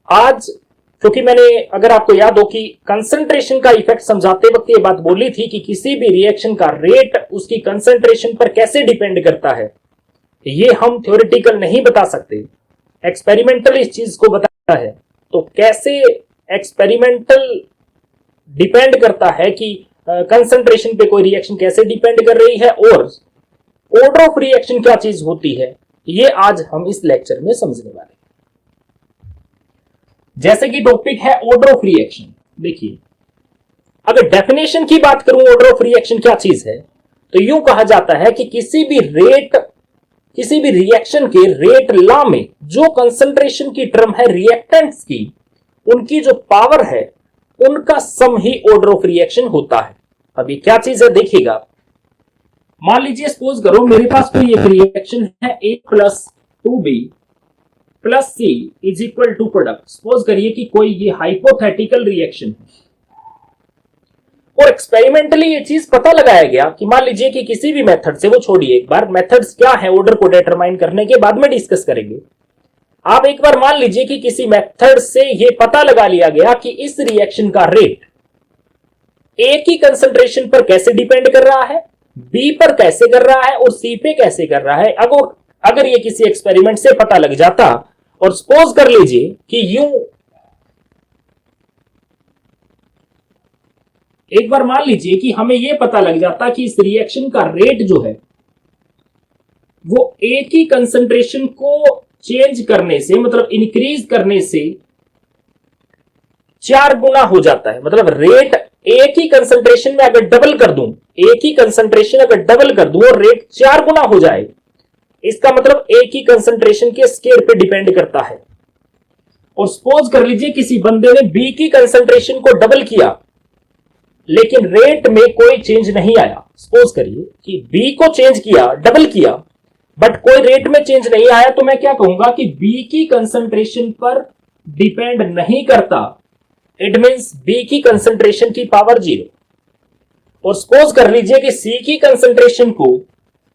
आज क्योंकि मैंने, अगर आपको याद हो कि कंसंट्रेशन का इफेक्ट समझाते वक्त ये बात बोली थी कि किसी भी रिएक्शन का रेट उसकी कंसंट्रेशन पर कैसे डिपेंड करता है, ये हम थ्योरेटिकल नहीं बता सकते, एक्सपेरिमेंटल इस चीज को बताता है। तो कैसे एक्सपेरिमेंटल डिपेंड करता है कि कंसंट्रेशन पे कोई रिएक्शन कैसे डिपेंड कर रही है और ऑर्डर ऑफ रिएक्शन क्या चीज होती है, ये आज हम इस लेक्चर में समझने वाले हैं। जैसे कि टॉपिक है ऑर्डर ऑफ रिएक्शन। देखिए, अगर डेफिनेशन की बात करूं ऑर्डर ऑफ रिएक्शन क्या चीज है, तो यूं कहा जाता है कि किसी भी रिएक्शन के रेट लॉ में जो कंसंट्रेशन की टर्म है रिएक्टेंट्स की, उनकी जो पावर है उनका सम ही ऑर्डर ऑफ रिएक्शन होता है। अब ये क्या चीज है देखिएगा। मान लीजिए सपोज करो मेरे पास कोई एक रिएक्शन है A plus 2B plus C is equal to product. Suppose करिए कि कोई ये हाइपोथेटिकल रिएक्शन है और एक्सपेरिमेंटली ये चीज पता लगाया गया कि मान लीजिए कि किसी भी मेथड से, वो छोड़िए एक बार मेथड्स क्या है ऑर्डर को डिटरमाइन करने के बाद में डिस्कस करेंगे। आप एक बार मान लीजिए कि किसी मेथड से ये पता लगा लिया गया कि इस रिएक्शन का रेट A की कंसंट्रेशन पर कैसे डिपेंड कर रहा है, B पर कैसे कर रहा है और C पे कैसे कर रहा है। अगर ये किसी एक्सपेरिमेंट से पता लग जाता और सपोज कर लीजिए कि यूं एक बार मान लीजिए कि हमें यह पता लग जाता कि इस रिएक्शन का रेट जो है वो A की कंसंट्रेशन को चेंज करने से, मतलब इंक्रीज करने से 4 गुना हो जाता है। मतलब रेट A की कंसंट्रेशन में अगर डबल कर दूं, A की कंसंट्रेशन अगर डबल कर दूं और रेट 4 गुना हो जाए, इसका मतलब A की कंसंट्रेशन के स्केल पे डिपेंड करता है। और सपोज कर लीजिए किसी बंदे ने B की कंसंट्रेशन को डबल किया लेकिन रेट में कोई चेंज नहीं आया। सपोज करिए कि B को चेंज किया, डबल किया, बट कोई रेट में चेंज नहीं आया, तो मैं क्या कहूंगा कि B की कंसंट्रेशन पर डिपेंड नहीं करता। इट मींस B की कंसंट्रेशन की पावर 0। और सपोज कर लीजिए कि C की कंसंट्रेशन को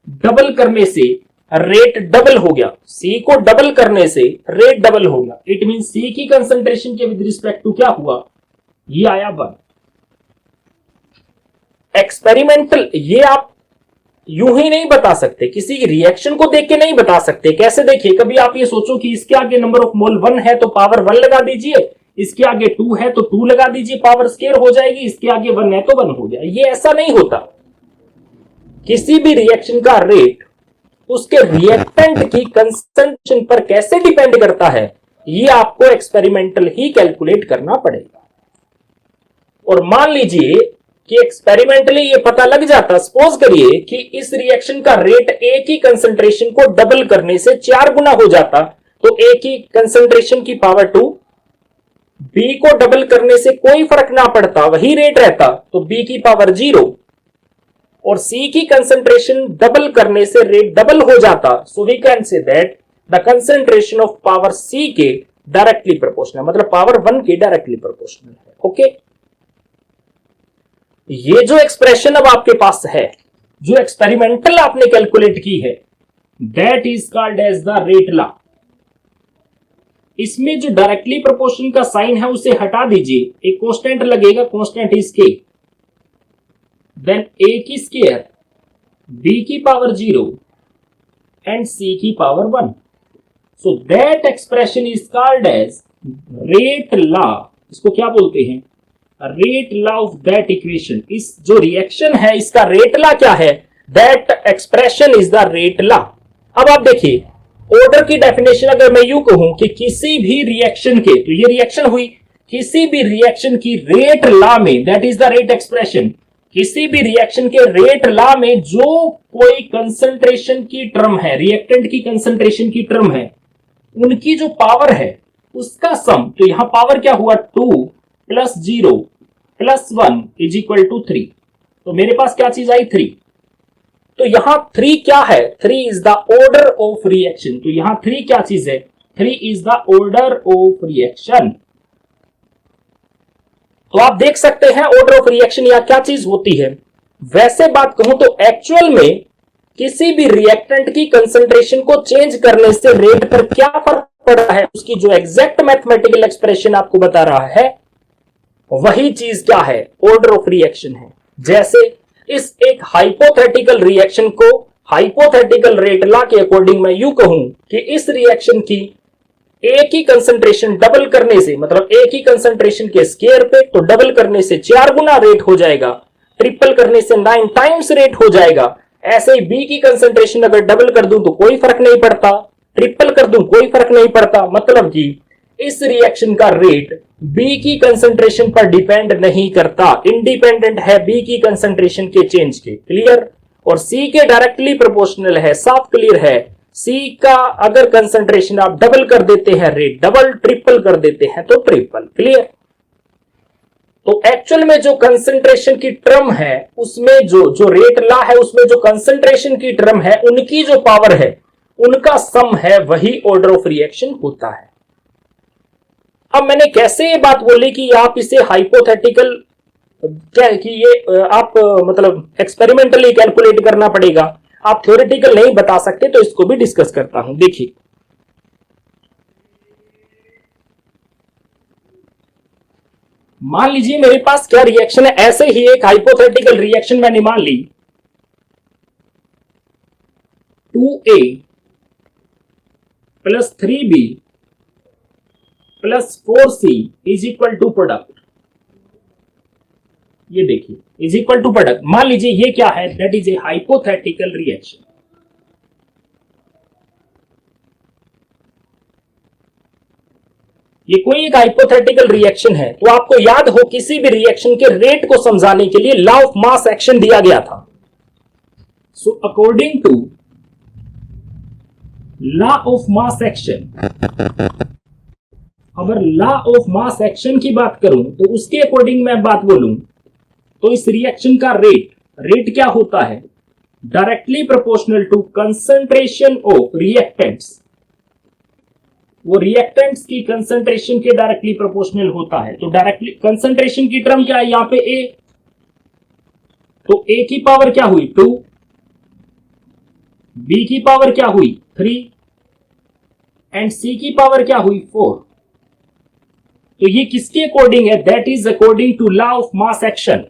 डबल करने से रेट डबल हो गया, C को डबल करने से रेट डबल होगा। इट मींस C की कंसंट्रेशन के विद रिस्पेक्ट टू क्या हुआ, ये आया 1। एक्सपेरिमेंटल ये आप यूं ही नहीं बता सकते, किसी रिएक्शन को देख के नहीं बता सकते। कैसे देखिए, कभी आप ये सोचो कि इसके आगे नंबर ऑफ मोल 1 है तो पावर 1 लगा दीजिए, इसके आगे 2 है तो 2 लगा दीजिए, पावर स्केयर हो जाएगी, इसके आगे 1 है तो 1 हो जाए। ये ऐसा नहीं होता। किसी भी रिएक्शन का रेट उसके रिएक्टेंट की कंसंट्रेशन पर कैसे डिपेंड करता है, ये आपको एक्सपेरिमेंटल ही कैलकुलेट करना पड़ेगा। और मान लीजिए कि एक्सपेरिमेंटली ये पता लग जाता, सपोज करिए कि इस रिएक्शन का रेट A की कंसंट्रेशन को डबल करने से 4 गुना हो जाता, तो A की कंसंट्रेशन की पावर 2, B को डबल करने से कोई फर्क ना पड़ता, वही रेट रहता, तो B की पावर 0, और C की कंसंट्रेशन डबल करने से रेट डबल हो जाता। So we can say that the concentration of power C के डायरेक्टली प्रोपोर्शनल, मतलब पावर 1 के डायरेक्टली प्रोपोर्शनल है। ओके, ये जो एक्सप्रेशन अब आपके पास है, जो एक्सपेरिमेंटल आपने कैलकुलेट की है, that is called as the rate law. इसमें जो डायरेक्टली प्रोपोर्शन का साइन है उसे हटा दीजिए, एक कांस्टेंट लगेगा, constant is k, then A की स्क्वायर, B की पावर 0 एंड C की power 1। So that expression is called as rate law. इसको क्या बोलते हैं, rate law of that equation. इस जो रिएक्शन है इसका रेट लॉ क्या है, that expression is the rate law. अब आप देखिए ऑर्डर की डेफिनेशन, अगर मैं यूं कहूं कि किसी भी रिएक्शन के, तो ये रिएक्शन हुई, किसी भी रिएक्शन की रेट लॉ में, that is the rate expression, किसी भी रिएक्शन के रेट लॉ में जो कोई कंसंट्रेशन की टर्म है, रिएक्टेंट की कंसंट्रेशन की टर्म है, उनकी जो पावर है उसका सम। तो यहां पावर क्या हुआ, 2 plus 0 plus 1 is equal to 3। तो मेरे पास क्या चीज आई, 3। तो यहां 3 क्या है, 3 is the order of reaction. तो यहां 3 क्या चीज है, 3 is the order of reaction. तो आप देख सकते हैं ऑर्डर ऑफ रिएक्शन या क्या चीज होती है। वैसे बात कहूं तो एक्चुअल में किसी भी रिएक्टेंट की कंसंट्रेशन को चेंज करने से रेट पर क्या फर्क पड़ा है उसकी जो एग्जैक्ट मैथमेटिकल एक्सप्रेशन आपको बता रहा है वही चीज क्या है, ऑर्डर ऑफ रिएक्शन है। जैसे इस एक हाइपोथेटिकल रिएक्शन को हाइपोथेटिकल रेट लॉ के अकॉर्डिंग मैं यूं कहूं कि इस रिएक्शन की एक ही कंसंट्रेशन डबल करने से, मतलब एक ही कंसंट्रेशन के स्केयर पे तो डबल करने से 4 गुना रेट हो जाएगा, ट्रिपल करने से 9 टाइम्स रेट हो जाएगा। ऐसे ही बी की कंसंट्रेशन अगर डबल कर दूं तो कोई फर्क नहीं पड़ता, ट्रिपल कर दूं कोई फर्क नहीं पड़ता। मतलब कि इस रिएक्शन का रेट बी की कंसंट्रेशन पर डिपेंड नहीं करता, इंडिपेंडेंट है बी की कंसंट्रेशन के चेंज के। क्लियर? और सी के डायरेक्टली प्रोपोर्शनल है, साफ क्लियर है। सी का अगर कंसंट्रेशन आप डबल कर देते हैं रेट डबल, ट्रिपल कर देते हैं तो ट्रिपल। क्लियर? तो एक्चुअल में जो कंसंट्रेशन की टर्म है उसमें जो रेट लॉ है उसमें जो कंसंट्रेशन की टर्म है उनकी जो पावर है उनका सम है, वही ऑर्डर ऑफ रिएक्शन होता है। अब मैंने कैसे ये बात बोली कि आप इसे हाइपोथेटिकल क्या है कि ये आप मतलब एक्सपेरिमेंटली कैलकुलेट करना पड़ेगा, आप थ्योरेटिकल नहीं बता सकते, तो इसको भी डिस्कस करता हूं। देखिए मान लीजिए मेरे पास क्या रिएक्शन है, ऐसे ही एक हाइपोथेटिकल रिएक्शन मैंने मान ली 2A plus 3B plus 4C is equal to product. ये देखिए इज इक्वल टू प्रोडक्ट। मान लीजिए ये क्या है, that is a hypothetical reaction. ये कोई एक हाइपोथेटिकल रिएक्शन है, तो आपको याद हो किसी भी रिएक्शन के रेट को समझाने के लिए लॉ ऑफ मास एक्शन दिया गया था। So according to law of mass action, अगर लॉ ऑफ मास एक्शन की बात करूं तो उसके अकॉर्डिंग मैं बात बोलूं तो इस रिएक्शन का रेट क्या होता है, directly proportional to concentration of reactants. वो रिएक्टेंट्स की कंसंट्रेशन के डायरेक्टली प्रोपोर्शनल होता है। तो डायरेक्टली कंसंट्रेशन की टर्म क्या है यहां पे ए, तो ए की पावर क्या हुई 2, बी की पावर क्या हुई 3 एंड सी की पावर क्या हुई 4। तो ये किसके अकॉर्डिंग है, that is according to law of mass action.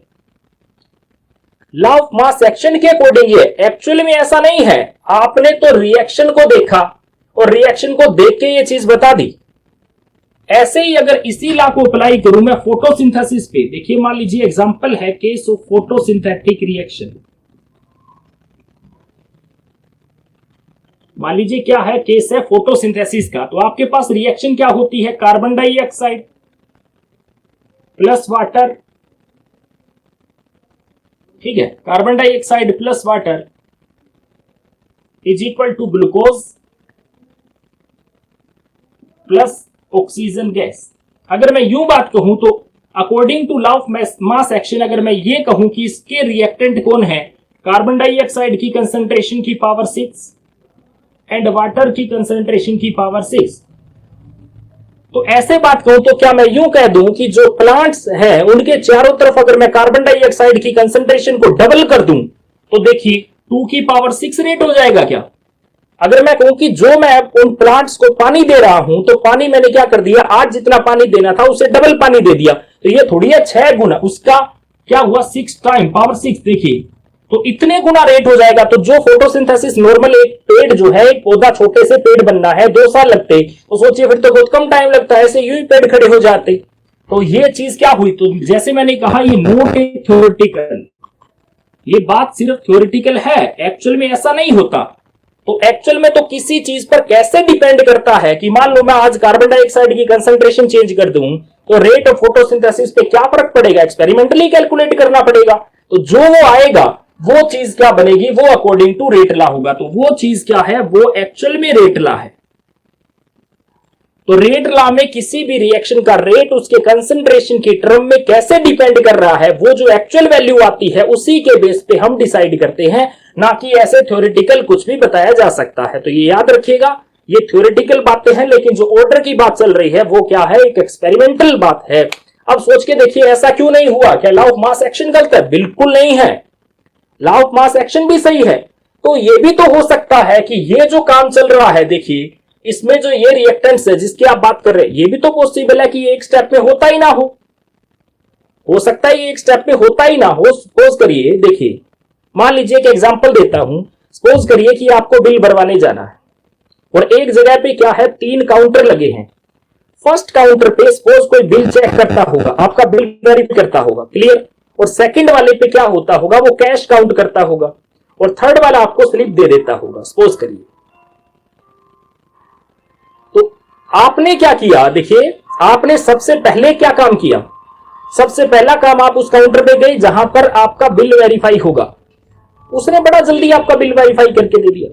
Law of mass action के अकॉर्डिंग है। एक्चुअली में ऐसा नहीं है, आपने तो रिएक्शन को देखा और रिएक्शन को देख के ये चीज बता दी। ऐसे ही अगर इसी लॉ को अप्लाई करूं मैं फोटोसिंथेसिस पे, देखिए मान लीजिए एग्जांपल है केस ऑफ फोटोसिंथेटिक रिएक्शन। मान लीजिए क्या है, केस है फोटोसिंथेसिस का। तो आपके पास रिएक्शन क्या होती है, कार्बन डाइऑक्साइड प्लस वाटर, ठीक है, carbon dioxide plus water is equal to glucose plus oxygen gas. अगर मैं यूं बात कहूं तो according to law of mass action अगर मैं ये कहूं कि इसके रिएक्टेंट कौन है, कार्बन डाइऑक्साइड की कंसंट्रेशन की पावर 6 एंड वाटर की कंसंट्रेशन की पावर 6, तो ऐसे बात कहूं तो क्या मैं यूं कह दूं कि जो प्लांट्स हैं उनके चारों तरफ अगर मैं कार्बन डाइऑक्साइड की कंसंट्रेशन को डबल कर दूं तो देखिए 2 की पावर 6 रेट हो जाएगा क्या। अगर मैं कहूं कि जो मैं उन प्लांट्स को पानी दे रहा हूं तो पानी मैंने क्या कर दिया, आज जितना पानी देना था उसे डबल पानी दे दिया, तो ये थोड़ी है 6 गुना, उसका क्या हुआ 6 टाइम पावर 6। देखिए तो इतने गुना रेट हो जाएगा। तो जो फोटोसिंथेसिस नॉर्मल एक पेड़ जो है, एक पौधा छोटे से पेड़ बनना है 2 साल लगते, तो सोचिए फिर तो बहुत कम टाइम लगता है, ऐसे यूं ही पेड़ खड़े हो जाते। तो ये चीज क्या हुई, तो जैसे मैंने कहा ये नोट है थ्योरेटिकल, ये बात सिर्फ थ्योरेटिकल है, एक्चुअल में ऐसा नहीं होता। तो एक्चुअल में तो किसी चीज पर कैसे डिपेंड करता है कि मान लो मैं आज कार्बन डाइऑक्साइड की कंसंट्रेशन चेंज कर दूं तो रेट ऑफ फोटोसिंथेसिस पे क्या फर्क पड़ेगा, एक्सपेरिमेंटली कैलकुलेट करना पड़ेगा। तो जो वो आएगा वो चीज क्या बनेगी, वो अकॉर्डिंग टू रेट लॉ होगा। तो वो चीज क्या है, वो एक्चुअल में रेट लॉ है। तो रेट लॉ में किसी भी रिएक्शन का रेट उसके कंसंट्रेशन की टर्म में कैसे डिपेंड कर रहा है, वो जो एक्चुअल वैल्यू आती है उसी के बेस पे हम डिसाइड करते हैं, ना कि ऐसे थ्योरेटिकल कुछ भी बताया जा सकता है। तो ये याद रखिएगा, ये थ्योरेटिकल बातें हैं, लेकिन जो ऑर्डर की बात चल रही है वो क्या है, एक एक्सपेरिमेंटल बात है। अब सोच के देखिए ऐसा क्यों नहीं हुआ, क्या लॉ ऑफ मास एक्शन गलत है? बिल्कुल नहीं है, लॉ ऑफ मास एक्शन भी सही है। तो ये भी तो हो सकता है कि ये जो काम चल रहा है, देखिए इसमें जो ये रिएक्टेंट्स है जिसकी आप बात कर रहे हैं, ये भी तो पॉसिबल है कि ये एक स्टेप में होता ही ना हो सकता है ये एक स्टेप में होता ही ना हो। सपोज करिए, देखिए मान लीजिए एक एग्जांपल देता हूं। सपोज करिए कि आपको बिल भरवाने जाना है और एक जगह पे क्या है, 3 काउंटर लगे हैं। फर्स्ट काउंटर पे सपोज कोई बिल चेक करता होगा, आपका बिल वेरीफाई करता होगा, क्लियर। और सेकंड वाले पे क्या होता होगा, वो कैश काउंट करता होगा और थर्ड वाला आपको स्लिप दे देता होगा, सपोज करिए। तो आपने क्या किया, देखिए आपने सबसे पहले क्या काम किया, सबसे पहला काम आप उस काउंटर पे गए जहां पर आपका बिल वेरीफाई होगा, उसने बड़ा जल्दी आपका बिल वेरीफाई करके दे दिया।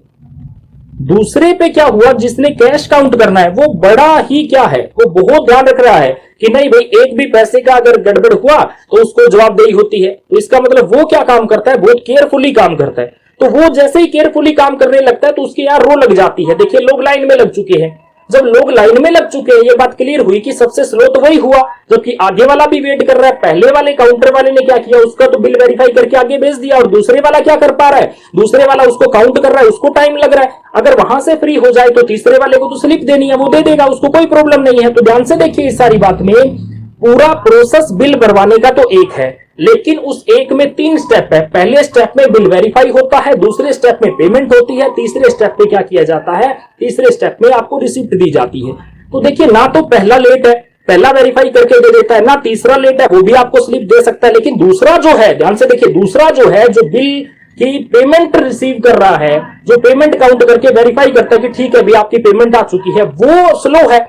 दूसरे पे क्या हुआ, जिसने कैश काउंट करना है वो बड़ा ही क्या है, वो बहुत ध्यान रख रहा है कि नहीं भाई एक भी पैसे का अगर गड़बड़ हुआ तो उसको जवाबदेही होती है। तो इसका मतलब वो क्या काम करता है, बहुत केयरफुली काम करता है। तो वो जैसे ही केयरफुली काम करने लगता है तो उसकी यार रो लग जाती है। देखिए लोग लाइन में लग चुके हैं, जब लोग लाइन में लग चुके हैं ये बात क्लियर हुई कि सबसे स्लो तो वही हुआ, जबकि आगे वाला भी वेट कर रहा है। पहले वाले काउंटर वाले ने क्या किया, उसका तो बिल वेरीफाई करके आगे भेज दिया, और दूसरे वाला क्या कर पा रहा है, दूसरे वाला उसको काउंट कर रहा है, उसको टाइम लग रहा है। अगर वहां से फ्री हो जाए तो तीसरे वाले को तो स्लिप देनी है, वो दे देगा, उसको कोई प्रॉब्लम नहीं है। तो ध्यान से देखिए इस सारी बात में, पूरा प्रोसेस बिल भरवाने का तो एक है, लेकिन उस एक में 3 स्टेप है। पहले स्टेप में बिल वेरीफाई होता है, दूसरे स्टेप में पेमेंट होती है, तीसरे स्टेप पे क्या किया जाता है, तीसरे स्टेप में आपको रिसिप्ट दी जाती है। तो देखिए ना तो पहला लेट है, पहला वेरीफाई करके दे देता है, ना तीसरा लेट है, वो भी आपको स्लिप दे सकता है। लेकिन दूसरा जो है, ध्यान से देखिए, दूसरा जो है जो बिल की पेमेंट रिसीव कर रहा है, जो पेमेंट काउंट करके वेरीफाई करता है कि ठीक है भी आपकी पेमेंट आ चुकी है, वो स्लो है।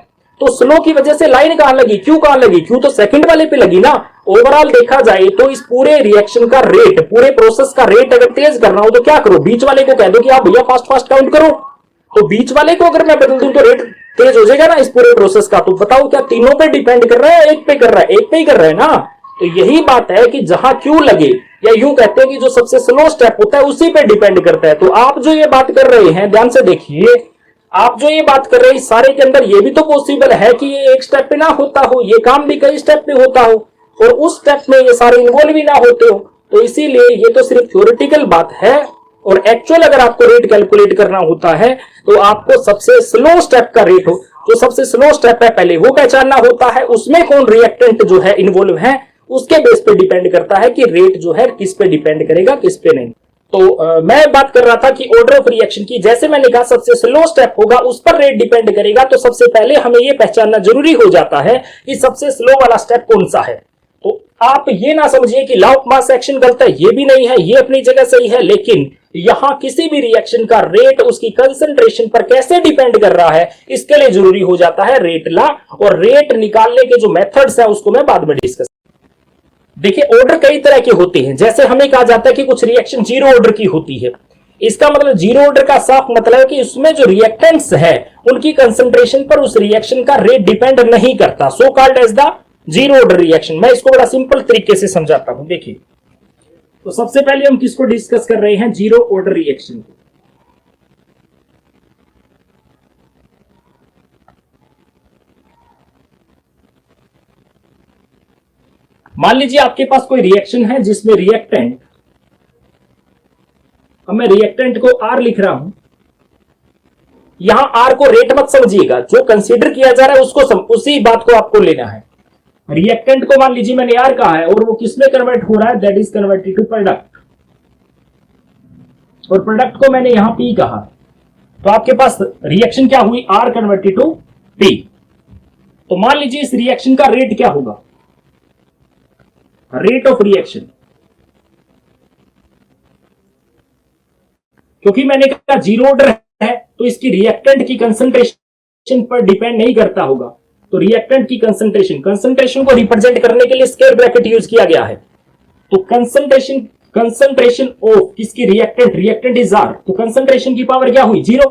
तो स्लो की वजह से लाइन कहां लगी, क्यों कहां लगी, क्यों तो सेकंड वाले पे लगी ना। ओवरऑल देखा जाए तो इस पूरे रिएक्शन का रेट, पूरे प्रोसेस का रेट अगर तेज करना हो तो क्या करो, बीच वाले को कह दो कि आप भैया फास्ट फास्ट काउंट करो। तो बीच वाले को अगर मैं बदल दूं तो रेट तेज हो जाएगा ना इस पूरे प्रोसेस का। तो बताओ क्या तीनों पे डिपेंड कर रहा है, एक पे कर रहा है, एक पे ही कर रहा है ना। तो यही बात है कि जहां क्यों लगे, या यूं कहते हैं कि जो सबसे स्लो स्टेप होता है उसी पे डिपेंड करता है। तो आप जो ये बात कर रहे हैं, ध्यान से देखिए, आप जो ये बात कर रहे हैं इस सारे के अंदर ये भी तो पॉसिबल है कि ये एक स्टेप पे ना होता हो, ये काम भी कई स्टेप पे होता हो और उस स्टेप में ये सारे इन्वॉल्व भी ना होते हो। तो इसीलिए ये तो सिर्फ थ्योरेटिकल बात है, और एक्चुअल अगर आपको रेट कैलकुलेट करना होता है तो आपको सबसे स्लो स्टेप का रेट हो, जो सबसे स्लो स्टेप है पहले वो पहचानना होता है, उसमें कौन रिएक्टेंट जो है इन्वॉल्व है, उसके बेस पे डिपेंड करता है कि रेट जो है किस पे डिपेंड करेगा, किस पे नहीं। तो मैं बात कर रहा था कि ऑर्डर ऑफ रिएक्शन की, जैसे मैंने कहा सबसे स्लो स्टेप होगा उस पर रेट डिपेंड करेगा। तो सबसे पहले हमें यह पहचानना जरूरी हो जाता है कि सबसे स्लो वाला स्टेप कौन सा है। तो आप ये ना समझिए कि लॉ ऑफ मास एक्शन गलत है, ये भी नहीं है, ये अपनी जगह सही है, लेकिन यहां किसी भी रिएक्शन का रेट उसकी कंसंट्रेशन पर कैसे डिपेंड कर रहा है, इसके लिए जरूरी हो जाता है रेट लॉ। और रेट निकालने के जो मेथड्स है उसको मैं बाद में डिस्कस। देखिए ऑर्डर कई तरह के होते हैं, जैसे हमें कहा जाता है कि कुछ रिएक्शन जीरो ऑर्डर की होती है। इसका मतलब जीरो ऑर्डर का साफ मतलब है कि उसमें जो रिएक्टेंट्स है उनकी कंसंट्रेशन पर उस रिएक्शन का रेट डिपेंड नहीं करता, so called as the zero order reaction. मैं इसको बड़ा सिंपल तरीके से समझाता हूं। देखिए तो सबसे पहले हम किसको डिस्कस कर रहे हैं, जीरो ऑर्डर रिएक्शन को। मान लीजिए आपके पास कोई रिएक्शन है जिसमें रिएक्टेंट, अब मैं रिएक्टेंट को आर लिख रहा हूं, यहां आर को रेट मत समझिएगा, जो कंसीडर किया जा रहा है उसको उसी बात को आपको लेना है। रिएक्टेंट को मान लीजिए मैंने आर कहा है और वो किसमें कन्वर्ट हो रहा है, that is converted to product, और प्रोडक्ट को मैंने यहां पी कहा। तो आपके पास रिएक्शन क्या हुई, आर कन्वर्टेड टू पी। तो मान लीजिए इस रिएक्शन का रेट क्या होगा, रेट ऑफ रिएक्शन, क्योंकि मैंने कहा जीरो ऑर्डर है तो इसकी रिएक्टेंट की कंसंट्रेशन पर डिपेंड नहीं करता होगा। तो रिएक्टेंट की कंसंट्रेशन को रिप्रेजेंट करने के लिए स्क्वायर ब्रैकेट यूज किया गया है। तो कंसंट्रेशन ऑफ किसकी, रिएक्टेंट इज आर, तो कंसंट्रेशन की पावर क्या हुई, जीरो,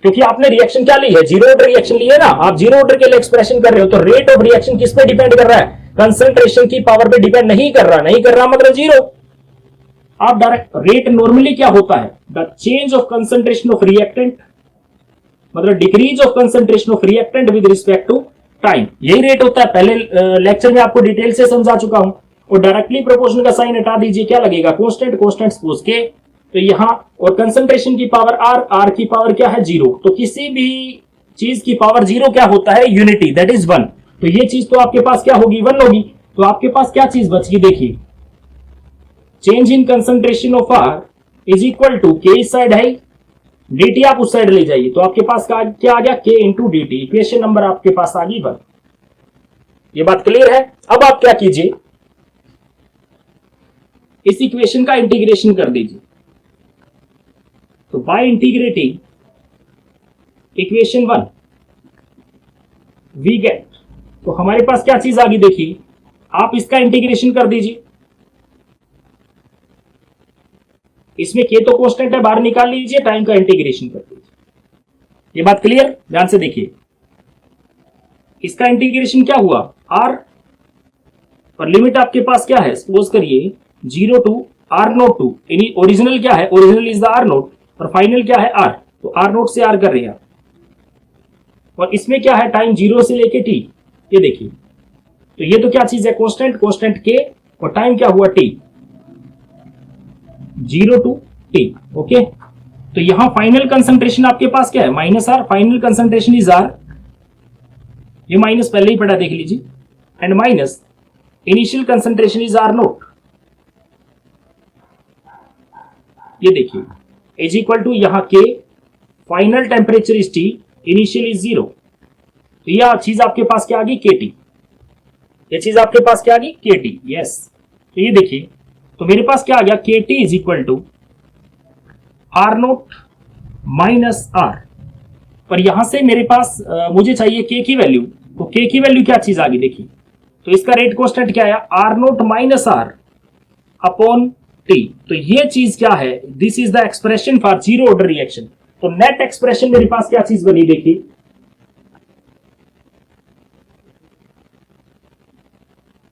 क्योंकि आपने रिएक्शन क्या ली है, जीरो ऑर्डर रिएक्शन ली है ना, आप जीरो ऑर्डर के लिए एक्सप्रेशन कर रहे हो। तो रेट ऑफ रिएक्शन किस पे डिपेंड कर रहा है, कंसंट्रेशन की पावर पे डिपेंड नहीं कर रहा मतलब जीरो। आप डायरेक्ट रेट नॉर्मली क्या होता है, the change of concentration of reactant, मतलब decrease of concentration of reactant with respect to time, यही रेट होता है। पहले लेक्चर में आपको डिटेल से समझा चुका हूं। और डायरेक्टली प्रोपोर्शनल का साइन हटा दीजिए, क्या लगेगा, कांस्टेंट सपोज के। तो यहां और कंसंट्रेशन की पावर आर, आर की पावर क्या है, जीरो। तो किसी भी चीज की पावर 0 क्या होता है? Unity, that is 1। तो ये चीज तो आपके पास क्या होगी? 1 होगी। तो आपके पास क्या चीज बच गई? देखिए, change in concentration of r is equal to k इस साइड है, dt आप उस साइड ले जाइए, तो आपके पास क्या आ गया? k into D T. Equation number आपके पास आ गई 1। ये बात क्लियर है? अब आप क्या कीजिए, इस इक्वेशन का इंटीग्रेशन कर दीजिए। तो by integrating equation 1 we get, तो हमारे पास क्या चीज आ गई? देखिए, आप इसका इंटीग्रेशन कर दीजिए। इसमें k तो कांस्टेंट है, बाहर निकाल लीजिए, टाइम का इंटीग्रेशन कर दीजिए। ये बात क्लियर? ध्यान से देखिए, इसका इंटीग्रेशन क्या हुआ? r, और लिमिट आपके पास क्या है? सपोज करिए 0 टू r02, यानी ओरिजिनल क्या है? ओरिजिनल इज द r0, और फाइनल क्या है? r। तो r0 से r कर रहे हैं, और इसमें क्या है? टाइम 0 से लेके t। ये देखिए, तो ये तो क्या चीज है? कांस्टेंट, कांस्टेंट k, और टाइम क्या हुआ? t, 0 to t। ओके, तो यहां फाइनल कंसंट्रेशन आपके पास क्या है? Minus r, final concentration is r। ये माइनस पहले ही पढ़ा, देख लीजिए, and minus initial concentration is r0। ये देखिए, इज इक्वल टू यहां k, final temperature is t, initial is 0। तो यह चीज आपके पास क्या आ गई? kt। ये चीज आपके पास क्या आ गई? kt। यस, तो ये देखिए, तो मेरे पास क्या आ गया? kt is equal to r0 minus r। पर यहां से मेरे पास मुझे चाहिए k की वैल्यू, तो k की वैल्यू क्या चीज आ गई? देखिए, तो इसका रेट कांस्टेंट क्या है? r0 minus r upon t। तो ये चीज क्या है? This is the expression for zero order reaction. तो नेट एक्सप्रेशन मेरे पास क्या चीज बनी? देखिए,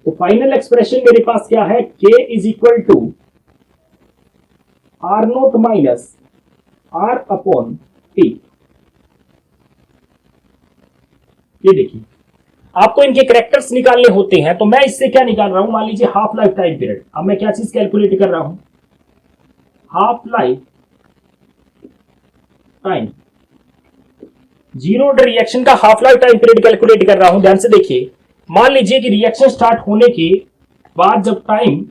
तो फाइनल एक्सप्रेशन मेरे पास क्या है? k is equal to r0 minus r upon t। ये देखिए, आपको इनके कैरेक्टर्स निकालने होते हैं, तो मैं इससे क्या निकाल रहा हूं? मान लीजिए हाफ लाइफ टाइम पीरियड। अब मैं क्या चीज कैलकुलेट कर रहा हूं? Half life time, zero order reaction का half life time period calculate कर रहा हूं। ध्यान से देखिए, मान लीजिए कि रिएक्शन स्टार्ट होने के बाद जब टाइम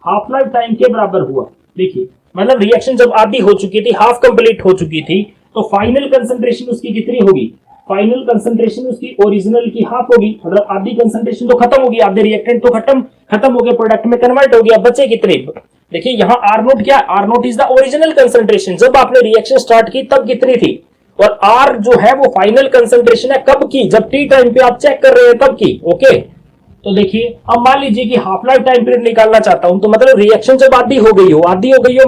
हाफ लाइफ टाइम के बराबर हुआ, देखिए, मतलब रिएक्शन जब आधी हो चुकी थी, हाफ कंप्लीट हो चुकी थी, तो फाइनल कंसंट्रेशन उसकी कितनी होगी? फाइनल कंसंट्रेशन उसकी ओरिजिनल की हाफ होगी। मतलब आधी कंसंट्रेशन तो खत्म होगी, आधे रिएक्टेंट तो खत्म हो गए, प्रोडक्ट में कन्वर्ट हो गया, बचे कितने? देखिए, यहाँ r0 क्या? r0 is the original concentration, जब आपने रिएक्शन स्टार्ट की तब कितनी थी, और r जो है वो फाइनल कंसंट्रेशन है कब की? जब t टाइम पे आप चेक कर रहे हैं तब की। ओके, तो देखिए, अब मान लीजिए कि हाफ लाइफ टाइम पीरियड निकालना चाहता हूं, तो मतलब रिएक्शन जब आधी हो गई हो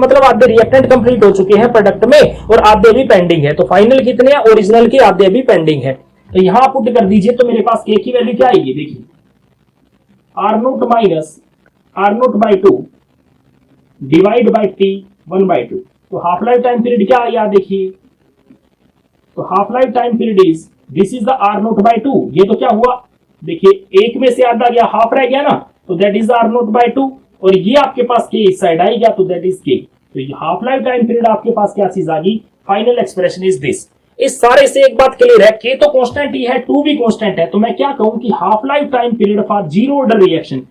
मतलब आधे रिएक्टेंट कंप्लीट हो चुके हैं प्रोडक्ट में, और आधे भी पेंडिंग है। तो फाइनल कितने हैं? ओरिजिनल के आधे भी पेंडिंग है। तो यहां पुट कर दीजिए, तो मेरे पास k की वैल्यू क्या आएगी? देखिए, r0 minus r0 by 2 divide by t 1/2। तो हाफ लाइफ टाइम पीरियड क्या आया? देखिए, तो half life time period is this is the r0 by 2। ये तो क्या हुआ? देखिए, एक में से आधा गया, हाफ रह गया ना, तो दैट इज r0 बाई 2, और ये आपके पास k इस साइड आई गया, तो दैट इज k। तो ये हाफ लाइफ टाइम पीरियड आपके पास क्या चीज आ गई? Final expression is this. इस सारे से एक बात क्लियर है, k तो कांस्टेंट ही है, 2 भी कांस्टेंट है। तो मैं क्या कहूं कि half life time period for zero order reaction,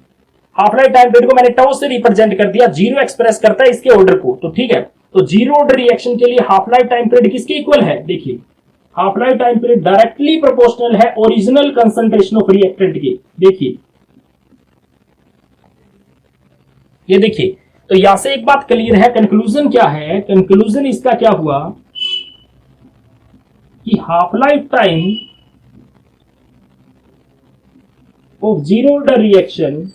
half life time period को मैंने टाउ से रिप्रेजेंट कर दिया, जीरो एक्सप्रेस करता है इसके ऑर्डर को, तो ठीक है। तो जीरो ऑर्डर रिएक्शन के लिए हाफ लाइफ टाइम पीरियड किसके इक्वल है? देखिए, half life time period directly proportional है ओरिजिनल कंसंट्रेशन ऑफ रिएक्टेंट के। देखिए, ये देखिए, तो यहां से एक बात क्लियर है। कंक्लूजन क्या है? कंक्लूजन इसका क्या हुआ कि half life time of zero order reaction,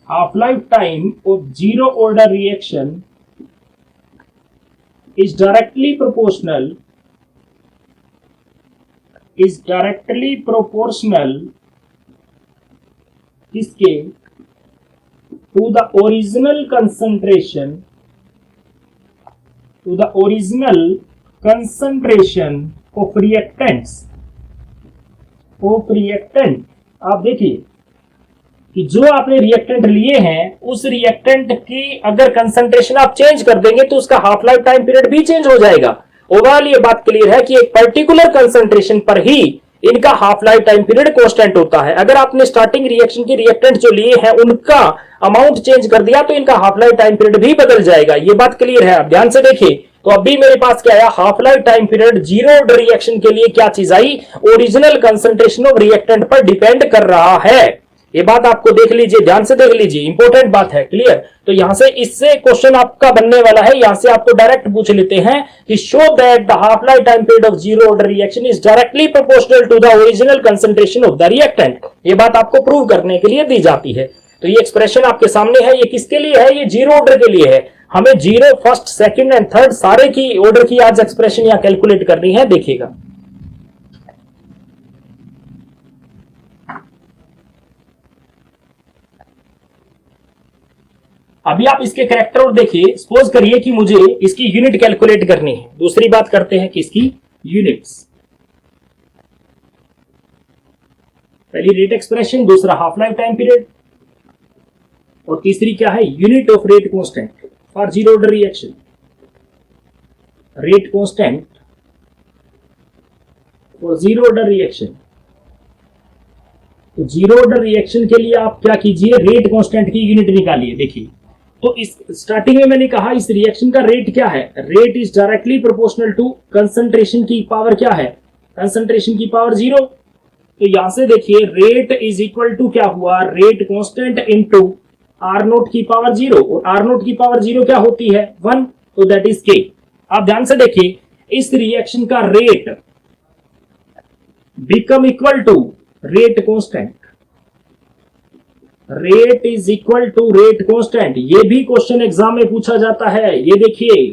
half life time of zero order reaction is directly proportional किसके? To the original concentration of reactants, आप देखिए कि जो आपने रिएक्टेंट लिए हैं, उस रिएक्टेंट की अगर कंसंट्रेशन आप चेंज कर देंगे तो उसका हाफ लाइफ टाइम पीरियड भी चेंज हो जाएगा। ओवरऑल ये बात क्लियर है कि एक पर्टिकुलर कंसंट्रेशन पर ही इनका half life time period constant होता है। अगर आपने स्टार्टिंग रिएक्शन के रिएक्टेंट जो लिए हैं उनका अमाउंट चेंज कर दिया तो इनका हाफ लाइफ टाइम पीरियड भी बदल जाएगा। ये बात क्लियर है। अब ध्यान से देखिए, तो अभी मेरे पास क्या आया, half life time period zero order reaction के लिए क्या चीज आई, ओरिजिनल कंसंट्रेशन ऑफ रिएक्टेंट पर डिपेंड कर रहा है। ये बात आपको देख लीजिए, ध्यान से देख लीजिए, इंपॉर्टेंट बात है। क्लियर? तो यहां से इससे क्वेश्चन आपका बनने वाला है, यहां से आपको डायरेक्ट पूछ लेते हैं कि show that the half life time period of zero order reaction is directly proportional to the original concentration of the reactant. ये बात आपको प्रूव करने के लिए दी जाती है। तो ये एक्सप्रेशन आपके सामने है, ये किसके लिए है, ये जीरो ऑर्डर के लिए है। हमें zero, first, second and third सारे की ऑर्डर की आज एक्सप्रेशन यहां कैलकुलेट करनी है। देखिएगा, अभी आप इसके कैरेक्टर और देखिए। सपोज करिए कि मुझे इसकी यूनिट कैलकुलेट करनी है। दूसरी बात करते हैं कि इसकी यूनिट्स, पहली रेट एक्सप्रेशन, दूसरा हाफ लाइफ टाइम पीरियड, और तीसरी क्या है, unit of rate constant for zero order reaction. Rate constant for zero order reaction. तो जीरो ऑर्डर रिएक्शन के लिए आप क्या कीजिए, रेट कांस्टेंट की यूनिट निकालिए। देखिए, तो इस स्टार्टिंग में मैंने कहा इस रिएक्शन का रेट क्या है, rate is directly proportional to concentration की पावर क्या है, कंसंट्रेशन की पावर जीरो। तो यहां से देखिए रेट इज इक्वल टू क्या हुआ, rate constant into r naught की पावर जीरो, और आर नोट की पावर जीरो क्या होती है, 1, तो दैट इज के। आप ध्यान से देखिए, इस रिएक्शन का rate become equal to rate constant, rate is equal to rate constant. ये भी क्वेश्चन एग्जाम में पूछा जाता है। ये देखिए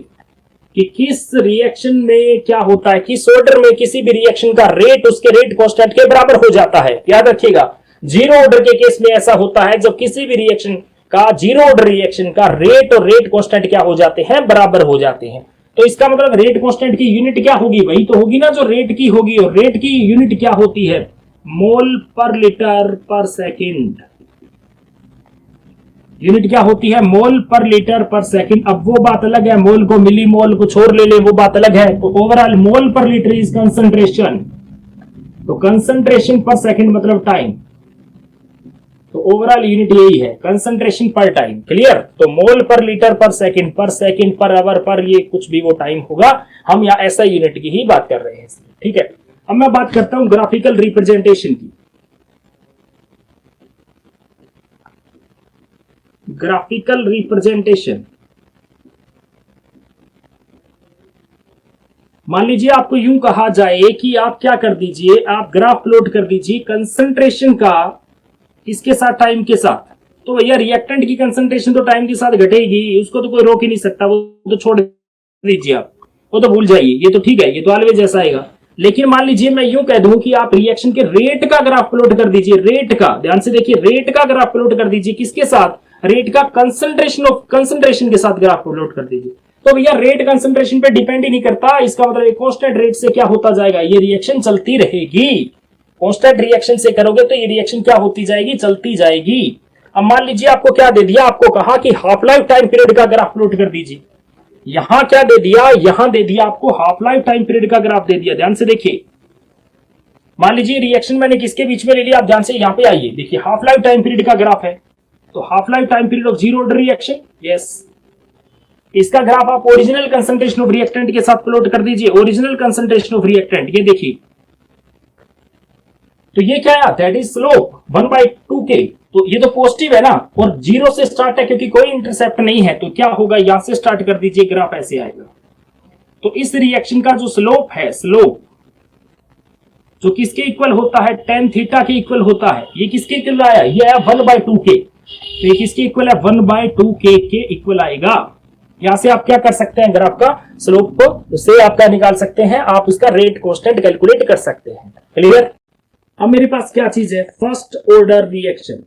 कि किस रिएक्शन में क्या होता है, किस ऑर्डर में किसी भी रिएक्शन का रेट उसके रेट कांस्टेंट के बराबर हो जाता है। याद रखिएगा, जीरो ऑर्डर के केस में ऐसा होता है जब किसी भी रिएक्शन का, जीरो ऑर्डर रिएक्शन का रेट और रेट कांस्टेंट क्या हो जाते हैं, बराबर हो जाते हैं। तो इसका मतलब रेट कांस्टेंट की यूनिट क्या होगी, वही तो होगी ना जो रेट की होगी। और रेट की यूनिट क्या होती है, मोल पर लीटर पर सेकेंड। यूनिट क्या होती है, मोल पर लीटर पर सेकंड। अब वो बात अलग है, मोल को मिली मोल कुछ और ले ले, वो बात अलग है। तो ओवरऑल मोल पर लीटर इज कंसंट्रेशन, तो कंसंट्रेशन पर सेकंड मतलब टाइम। तो ओवरऑल यूनिट यही है, कंसंट्रेशन पर टाइम। क्लियर? तो मोल पर लीटर पर सेकंड पर आवर पर, ये कुछ भी वो टाइम होगा। हम यहाँ ऐसा यूनिट की ही बात कर रहे हैं। ठीक है, अब मैं बात करता हूं ग्राफिकल रिप्रेजेंटेशन की। ग्राफिकल रिप्रेजेंटेशन, मान लीजिए आपको यूं कहा जाए कि आप क्या कर दीजिए, आप ग्राफ प्लॉट कर दीजिए कंसंट्रेशन का इसके साथ, टाइम के साथ। तो भैया रिएक्टेंट की कंसंट्रेशन तो टाइम के साथ घटेगी, उसको तो कोई रोक ही नहीं सकता, वो तो छोड़ दीजिए आप, वो तो भूल जाइए, ये तो ठीक है, ये तो ऑलवेज ऐसा आएगा। लेकिन मान लीजिए मैं यूं कह दूं कि आप रिएक्शन के रेट का ग्राफ प्लॉट कर दीजिए, रेट का, ध्यान से देखिए, रेट का ग्राफ प्लॉट कर दीजिए, किसके साथ, रेट का कंसंट्रेशन के साथ ग्राफ प्लॉट कर दीजिए। तो भैया रेट कंसंट्रेशन पे डिपेंड ही नहीं करता, इसका मतलब एक कांस्टेंट रेट से क्या होता जाएगा, ये रिएक्शन चलती रहेगी। कांस्टेंट रिएक्शन से करोगे तो ये रिएक्शन क्या होती जाएगी, चलती जाएगी। अब मान लीजिए आपको क्या दे दिया, आपको कहा कि हाफ लाइफ टाइम पीरियड का ग्राफ प्लॉट कर दीजिए। यहां क्या दे दिया, यहां दे दिया आपको हाफ लाइफ टाइम पीरियड का ग्राफ दे दिया। ध्यान से देखिए, मान लीजिए रिएक्शन मैंने किसके बीच में ले लिया, आप ध्यान से यहां पे आइए, देखिए हाफ लाइफ टाइम पीरियड का ग्राफ है। तो half life time period of zero order reaction, yes, इसका ग्राफ आप ओरिजिनल कंसंट्रेशन ऑफ रिएक्टेंट के साथ प्लॉट कर दीजिए। ओरिजिनल कंसंट्रेशन ऑफ रिएक्टेंट, ये देखिए, तो ये क्या है, दैट इज स्लोप 1/2k। तो ये तो पॉजिटिव है ना, और जीरो से स्टार्ट है क्योंकि कोई इंटरसेप्ट नहीं है। तो क्या होगा, यहां से स्टार्ट कर दीजिए, ग्राफ ऐसे आएगा। तो इस रिएक्शन का जो स्लोप है, स्लोप जो किसके इक्वल होता है, tan थीटा के इक्वल होता है। ये किसके इक्वल आया, ये है 1/2k। तो ये किसके इक्वल है, 1/2k के इक्वल आएगा। यहां से आप क्या कर सकते हैं, ग्राफ का स्लोप को से आप क्या निकाल सकते हैं, आप उसका रेट कांस्टेंट कैलकुलेट कर सकते हैं। क्लियर? अब मेरे पास क्या चीज है, फर्स्ट ऑर्डर रिएक्शन।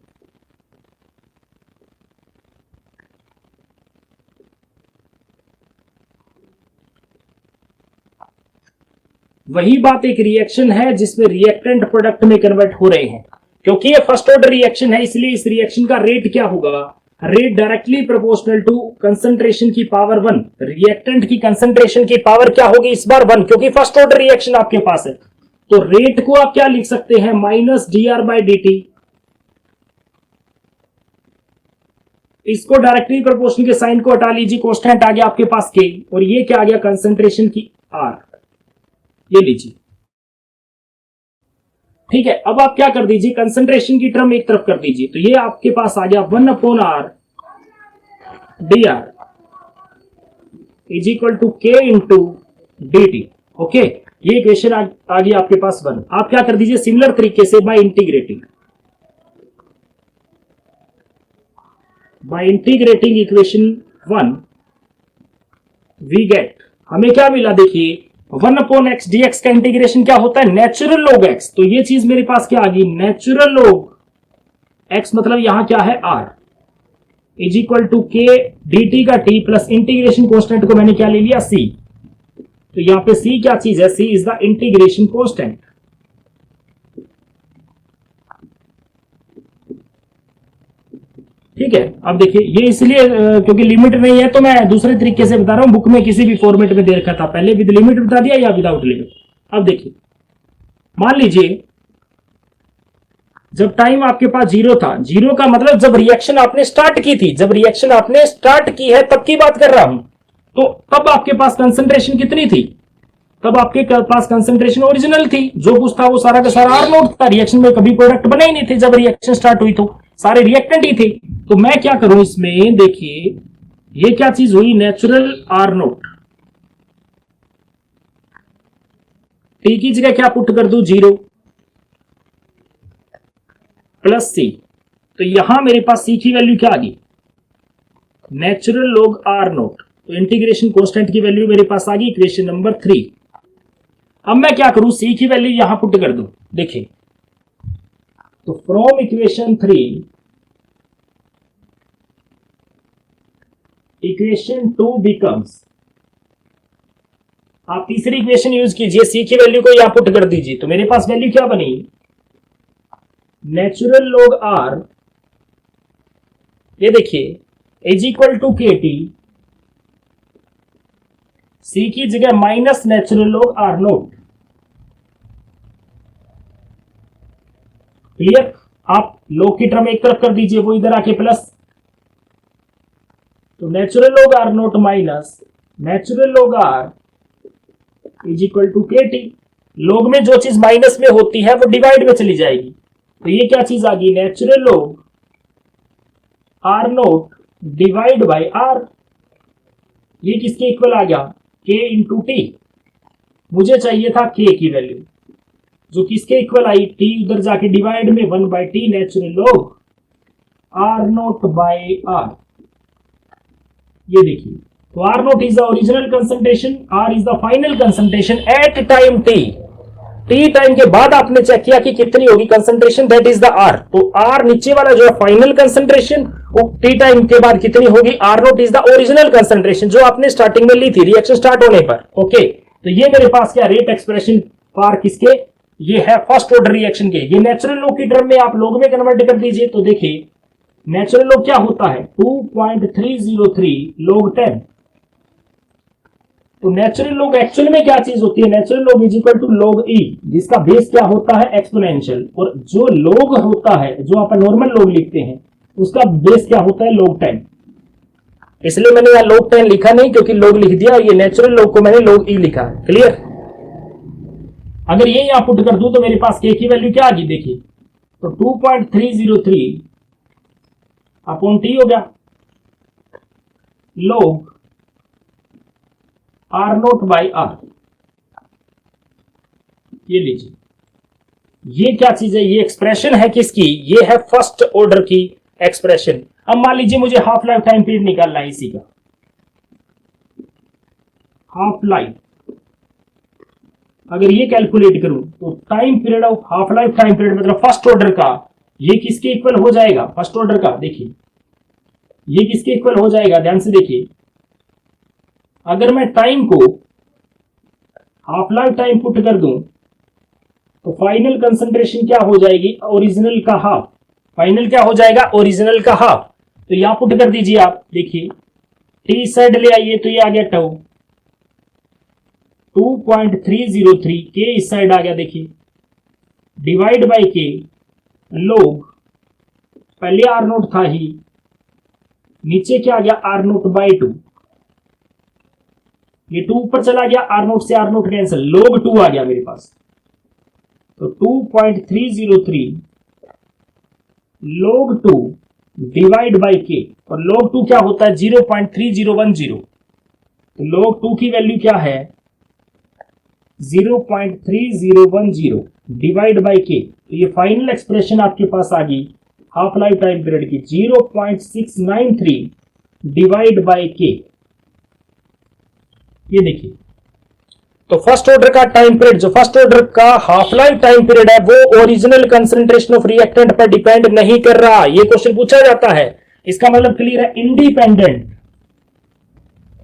वही बात, एक रिएक्शन है जिसमें रिएक्टेंट प्रोडक्ट में कन्वर्ट हो रहे हैं। क्योंकि ये फर्स्ट ऑर्डर रिएक्शन है, इसलिए इस रिएक्शन का रेट क्या होगा, rate directly proportional to concentration की पावर 1। रिएक्टेंट की कंसंट्रेशन की पावर क्या होगी इस बार 1, क्योंकि फर्स्ट ऑर्डर रिएक्शन आपके पास है। तो रेट को आप क्या लिख सकते हैं, माइनस dr/dt। इसको डायरेक्टली प्रोपोर्शनल के साइन को हटा लीजिए, कांस्टेंट आ गया आपके पास k, और ये क्या आ गया, कंसंट्रेशन की r। ये लीजिए, ठीक है। अब आप क्या कर दीजिए, कंसंट्रेशन की टर्म एक तरफ कर दीजिए, तो ये आपके पास आ गया 1/r dr is equal to k into dt। Okay, ये इक्वेशन आ गई आपके पास 1। आप क्या कर दीजिए, सिमिलर तरीके से by integrating equation 1 we get, हमें क्या मिला, देखिए 1/x dx का इंटीग्रेशन क्या होता है, नेचुरल log x। तो ये चीज मेरे पास क्या आ गई, नेचुरल log x, मतलब यहां क्या है r is equal to k dt का t प्लस इंटीग्रेशन कांस्टेंट को मैंने क्या ले लिया, c। तो यहां पे c क्या चीज है, c is the integration constant. ठीक है, अब देखिए ये इसलिए क्योंकि लिमिट नहीं है तो मैं दूसरे तरीके से बता रहा हूं, बुक में किसी भी फॉर्मेट में दे रखा था, पहले विद लिमिट बता दिया या विदाउट लिमिट। अब देखिए, मान लीजिए जब टाइम आपके पास 0 था, 0 का मतलब जब रिएक्शन आपने स्टार्ट की थी, जब रिएक्शन आपने स्टार्ट की है तब की बात कर रहा हूं। तो तब आपके पास कंसंट्रेशन कितनी थी, तब आपके पास कंसंट्रेशन ओरिजिनल थी, जो कुछ था वो सारा का सारा आर नोट था, रिएक्शन में कभी प्रोडक्ट बने ही नहीं थे, जब रिएक्शन स्टार्ट हुई तो सारे रिएक्टेंट ही थे। तो मैं क्या करूं इसमें, देखिए ये क्या चीज हुई, नेचुरल आर नोट, टी की जगह क्या पुट कर दूं, 0 प्लस सी। तो यहां मेरे पास सी की वैल्यू क्या आ गई, नेचुरल लॉग आर नोट। तो इंटीग्रेशन कांस्टेंट की वैल्यू मेरे पास आ गई इक्वेशन नंबर 3। अब मैं क्या करूं, सी की वैल्यू यहां पुट कर दूं, देखिए तो फ्रॉम इक्वेशन 3 इक्वेशन 2 बिकम्स, आप तीसरी इक्वेशन यूज कीजिए, सी की वैल्यू को यहां पुट कर दीजिए, तो मेरे पास वैल्यू क्या बनी, नेचुरल लॉग आर, ये देखिए इज इक्वल टू के टी, सी की जगह minus natural log r naught. Clear, आप लॉग की टर्म एक तरफ कर दीजिए, वो इधर आके प्लस, तो natural log r naught minus natural log r is equal to के टी। लॉग में जो चीज माइनस में होती है वो डिवाइड में चली जाएगी, तो ये क्या चीज आ गई, natural log r naught divide by r. ये किसके इक्वल आ गया, के इंटू टी। मुझे चाहिए था के की वैल्यू, जो किसके इक्वल आई, टी उधर जाके डिवाइड में 1/t natural log r naught by r. ये देखिए, तो r naught is the original concentration, r is the final concentration at time t. T time के बाद आपने चेक किया कि कितनी होगी concentration, that is the r. तो आर नीचे वाला जो है फाइनल कंसंट्रेशन, वो टी टाइम के बाद कितनी होगी, r naught is the original concentration जो आपने स्टार्टिंग में ली थी रिएक्शन स्टार्ट होने पर। ओके, तो ये मेरे पास क्या रेट एक्सप्रेशन फॉर किसके, ये है फर्स्ट ऑर्डर रिएक्शन के। ये नेचुरल लॉग की टर्म में आप लॉग में कन्वर्ट कर दीजिए, तो देखिए नेचुरल लॉग क्या होता है, 2.303 log 10। तो नेचुरल लॉग एक्चुअल में क्या चीज होती है, natural log is equal to log e, जिसका बेस क्या होता है, एक्सपोनेंशियल। और जो log होता है, जो आप नॉर्मल log लिखते हैं, उसका बेस क्या होता है, log 10। इसलिए मैंने यहां log 10 लिखा नहीं, क्योंकि log लिख दिया, और ये नेचुरल लॉग को मैंने log e लिखा। क्लियर, अगर ये यहां पुट कर दूं तो मेरे पास k की वैल्यू क्या आ गई, देखिए तो 2.303 अपॉन टी हो गया, log r naught by r. ये लीजिए, ये क्या चीज है, ये एक्सप्रेशन है किसकी, ये है फर्स्ट ऑर्डर की एक्सप्रेशन। अब मान लीजिए मुझे हाफ लाइफ टाइम पीरियड निकालना है इसी का, हाफ लाइफ अगर ये कैलकुलेट करूं तो time period of half life time period मतलब फर्स्ट ऑर्डर का, ये किसके इक्वल हो जाएगा, फर्स्ट ऑर्डर का, देखिए ये किसके इक्वल हो जाएगा, ध्यान से देखिए। अगर मैं टाइम को हाफ लाइफ टाइम पुट कर दूं तो फाइनल कंसंट्रेशन क्या हो जाएगी, ओरिजिनल का हाफ। फाइनल क्या हो जाएगा, ओरिजिनल का हाफ। तो यहां पुट कर दीजिए आप, देखिए टी साइड ले आइए तो ये आ गया टाउ 2.303, के इस साइड आ गया, देखिए डिवाइड बाय के लोग, पहले आर नोट था ही, नीचे क्या आ गया आर नोट बाय 2, ये 2 ऊपर चला गया, आर नोट से आर नोट कैंसिल, लोग 2 आ गया मेरे पास। तो 2.303 log 2 डिवाइड बाई के, और log 2 क्या होता है 0.3010, तो log 2 की वैल्यू क्या है 0.3010 डिवाइड बाई के, तो ये फाइनल एक्सप्रेशन आपके पास आ गई हाफ लाइफ टाइम पीरियड की 0.693 डिवाइड बाई के। ये देखिए, तो फर्स्ट ऑर्डर का टाइम पीरियड, जो फर्स्ट ऑर्डर का हाफ लाइफ टाइम पीरियड है वो ओरिजिनल कंसंट्रेशन ऑफ रिएक्टेंट पर डिपेंड नहीं कर रहा। ये क्वेश्चन पूछा जाता है, इसका मतलब क्लियर है,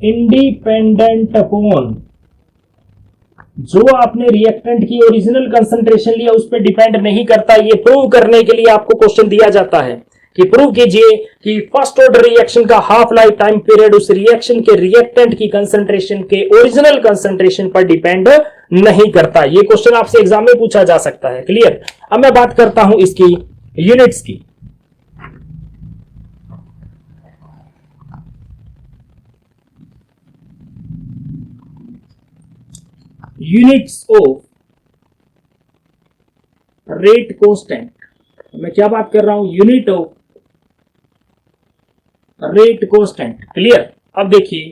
इंडिपेंडेंट अपॉन जो आपने रिएक्टेंट की ओरिजिनल कंसंट्रेशन लिया उस पर डिपेंड नहीं करता। ये प्रूव करने के लिए आपको क्वेश्चन दिया जाता है कि प्रूव कीजिए कि फर्स्ट ऑर्डर रिएक्शन का हाफ लाइफ टाइम पीरियड उस रिएक्शन के रिएक्टेंट की कंसंट्रेशन के ओरिजिनल कंसंट्रेशन पर डिपेंड नहीं करता। ये क्वेश्चन आपसे एग्जाम में पूछा जा सकता है। क्लियर। अब मैं बात करता हूं इसकी यूनिट्स की। यूनिट्स ऑफ रेट कांस्टेंट, मैं क्या बात कर रहा हूं, unit of rate constant. Clear. अब देखिए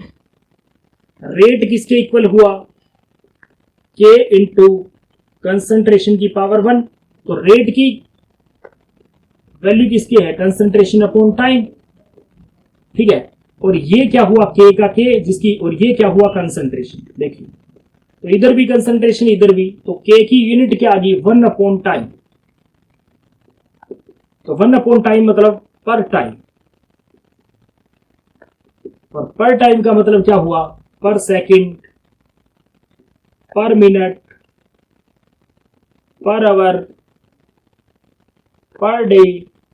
रेट किसके इक्वल हुआ, के इंटू कंसंट्रेशन की पावर 1, तो रेट की वैल्यू किसकी है कंसंट्रेशन अपॉन टाइम, ठीक है, और ये क्या हुआ के का के जिसकी, और ये क्या हुआ कंसंट्रेशन। देखिए तो इधर भी कंसंट्रेशन इधर भी, तो के की यूनिट क्या आ गई 1 अपॉन टाइम, तो 1 अपॉन टाइम मतलब पर टाइम, और पर टाइम का मतलब क्या हुआ पर सेकंड, पर minute, per hour, per day,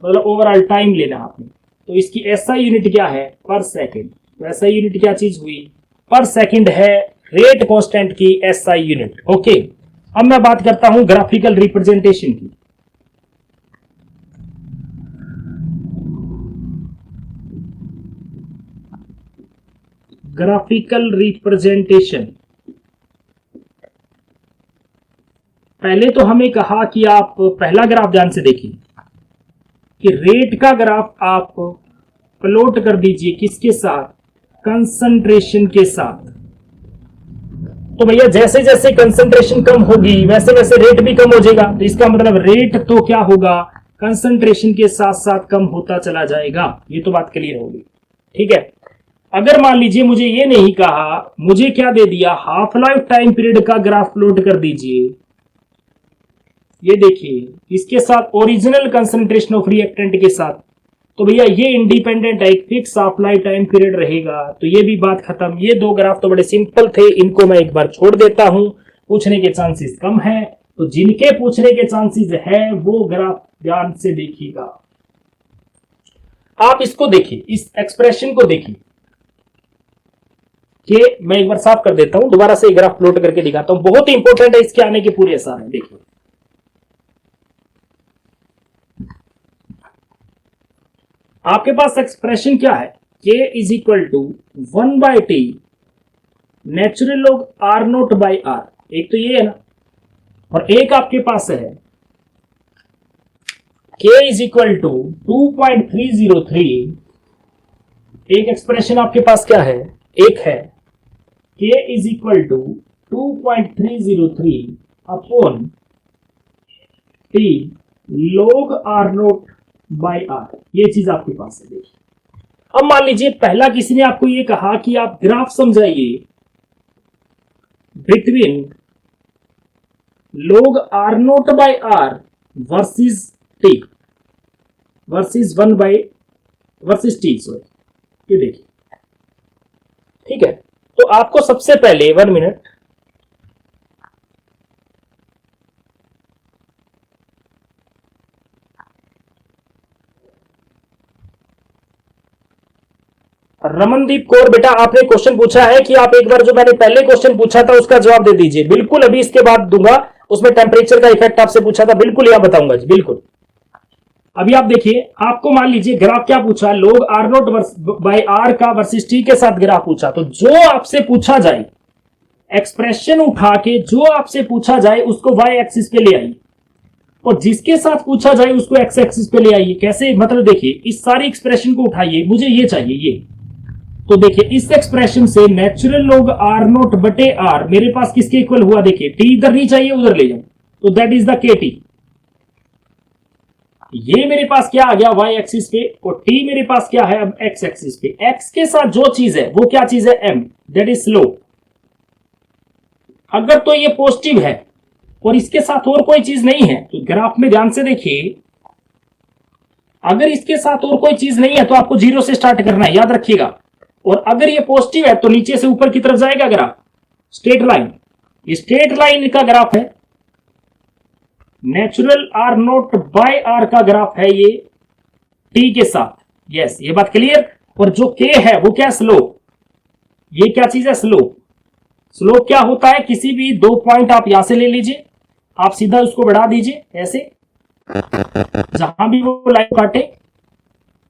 मतलब ओवरऑल टाइम लेना आपने। तो इसकी एसआई यूनिट क्या है पर सेकंड, तो एसआई यूनिट क्या चीज हुई पर सेकंड है रेट कांस्टेंट की एसआई यूनिट। ओके। अब मैं बात करता हूं ग्राफिकल रिप्रेजेंटेशन की। ग्राफिकल रिप्रेजेंटेशन, पहले तो हमें कहा कि आप पहला ग्राफ ध्यान से देखिए कि रेट का ग्राफ आप प्लॉट कर दीजिए किसके साथ, कंसंट्रेशन के साथ। तो भैया जैसे जैसे कंसंट्रेशन कम होगी वैसे वैसे रेट भी कम हो जाएगा, तो इसका मतलब रेट तो क्या होगा कंसंट्रेशन के साथ साथ कम होता चला जाएगा। ये तो बात क्लियर होगी। ठीक है। अगर मान लीजिए मुझे ये नहीं कहा, मुझे क्या दे दिया हाफ लाइफ टाइम पीरियड का ग्राफ प्लॉट कर दीजिए, ये देखिए इसके साथ ओरिजिनल कंसंट्रेशन ऑफ रिएक्टेंट के साथ, तो भैया ये इंडिपेंडेंट है, एक fix half life time period रहेगा, तो ये भी बात खत्म। ये दो ग्राफ तो बड़े सिंपल थे, इनको मैं एक बार छोड़ देता हूं, पूछने के चांसेस कम है, तो जिनके पूछने के चांसेस है वो ग्राफ ध्यान से देखिएगा। आप इसको देखिए, इस एक्सप्रेशन को देखिए कि मैं एक बार साफ कर देता हूं, दोबारा से ग्राफ प्लॉट करके दिखाता हूं, बहुत ही इंपॉर्टेंट है, इसके आने के पूरे आसार है। देखिए आपके पास एक्सप्रेशन क्या है, k is equal to 1/t natural log r0/r, एक तो ये है ना, और एक आपके पास है k इज इक्वल टू 2.303, एक एक्सप्रेशन आपके पास क्या है, एक है k is equal to 2.303 upon t log r0/r, ये चीज आपके पास है। देखिए अब मान लीजिए पहला किसी ने आपको ये कहा कि आप ग्राफ समझाइए between log r0/r versus t versus versus t, sorry, ये देखिए। ठीक है, तो आपको सबसे पहले 1 मिनट, रमनदीप कौर, बेटा आपने क्वेश्चन पूछा है कि आप एक बार जो मैंने पहले क्वेश्चन पूछा था उसका जवाब दे दीजिए। बिल्कुल अभी इसके बाद दूंगा, उसमें टेम्परेचर का इफेक्ट आपसे पूछा था, बिल्कुल यहां बताऊंगा जी, बिल्कुल। अभी आप देखिए, आपको मान लीजिए ग्राफ क्या पूछा, लोग आर नोट बाई आर का वर्सेस टी के साथ ग्राफ पूछा। तो जो आपसे पूछा जाए, एक्सप्रेशन उठा के जो आपसे पूछा जाए उसको वाई एक्सिस पे ले आइए, और जिसके साथ पूछा जाए उसको एक्स एक्सिस पे ले आइए। कैसे, मतलब देखिए इस सारी एक्सप्रेशन को उठाइए, मुझे ये चाहिए ये। तो देखिए इस एक्सप्रेशन से नेचुरल लॉग आर नोट बटे आर मेरे पास किसके इक्वल हुआ, देखिए टी इधर नहीं चाहिए उधर ले जाओ, तो दैट इज द के टी। ये मेरे पास क्या आ गया वाई एक्सिस पे, और टी मेरे पास क्या है अब एक्स एक्सिस पे। एक्स के साथ जो चीज है वो क्या चीज है, एम, दैट इज स्लोप। अगर तो ये पॉजिटिव है और इसके साथ और कोई चीज नहीं है, तो ग्राफ में ध्यान से देखिए, अगर इसके साथ और कोई चीज नहीं है तो आपको जीरो से स्टार्ट करना है, याद रखिएगा। और अगर ये पॉजिटिव है तो नीचे से ऊपर की तरफ जाएगा ग्राफ, स्ट्रेट लाइन। ये स्ट्रेट लाइन का ग्राफ है, natural r naught by r का ग्राफ है ये टी के साथ। यस, ये बात क्लियर। और जो के है वो क्या, स्लोप। ये क्या चीज है, स्लोप। स्लोप क्या होता है, किसी भी दो पॉइंट आप यहां से ले लीजिए, आप सीधा उसको बढ़ा दीजिए ऐसे, जहां भी वो लाइन काटे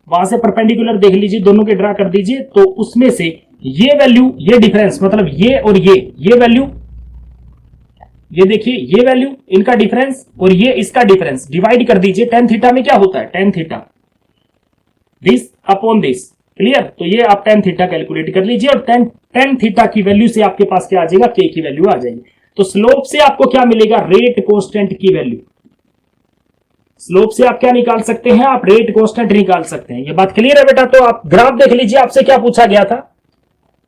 वहां से परपेंडिकुलर देख लीजिए, दोनों के ड्रा कर दीजिए, तो उसमें से ये वैल्यू, ये डिफरेंस, मतलब ये और ये वैल्यू, ये देखिए ये वैल्यू इनका डिफरेंस और ये इसका डिफरेंस डिवाइड कर दीजिए। टेन थीटा में क्या होता है, tan theta this upon this, clear. तो ये आप टेन थीटा कैलकुलेट कर लीजिए, और टेन थीटा की वैल्यू से आपके पास क्या आ जाएगा, के की वैल्यू आ जाएगी। तो स्लोप से आपको क्या मिलेगा, रेट कांस्टेंट की वैल्यू। स्लोप से आप क्या निकाल सकते हैं, आप रेट कांस्टेंट निकाल सकते हैं। ये बात क्लियर है बेटा। तो आप ग्राफ देख लीजिए, आपसे क्या पूछा गया था,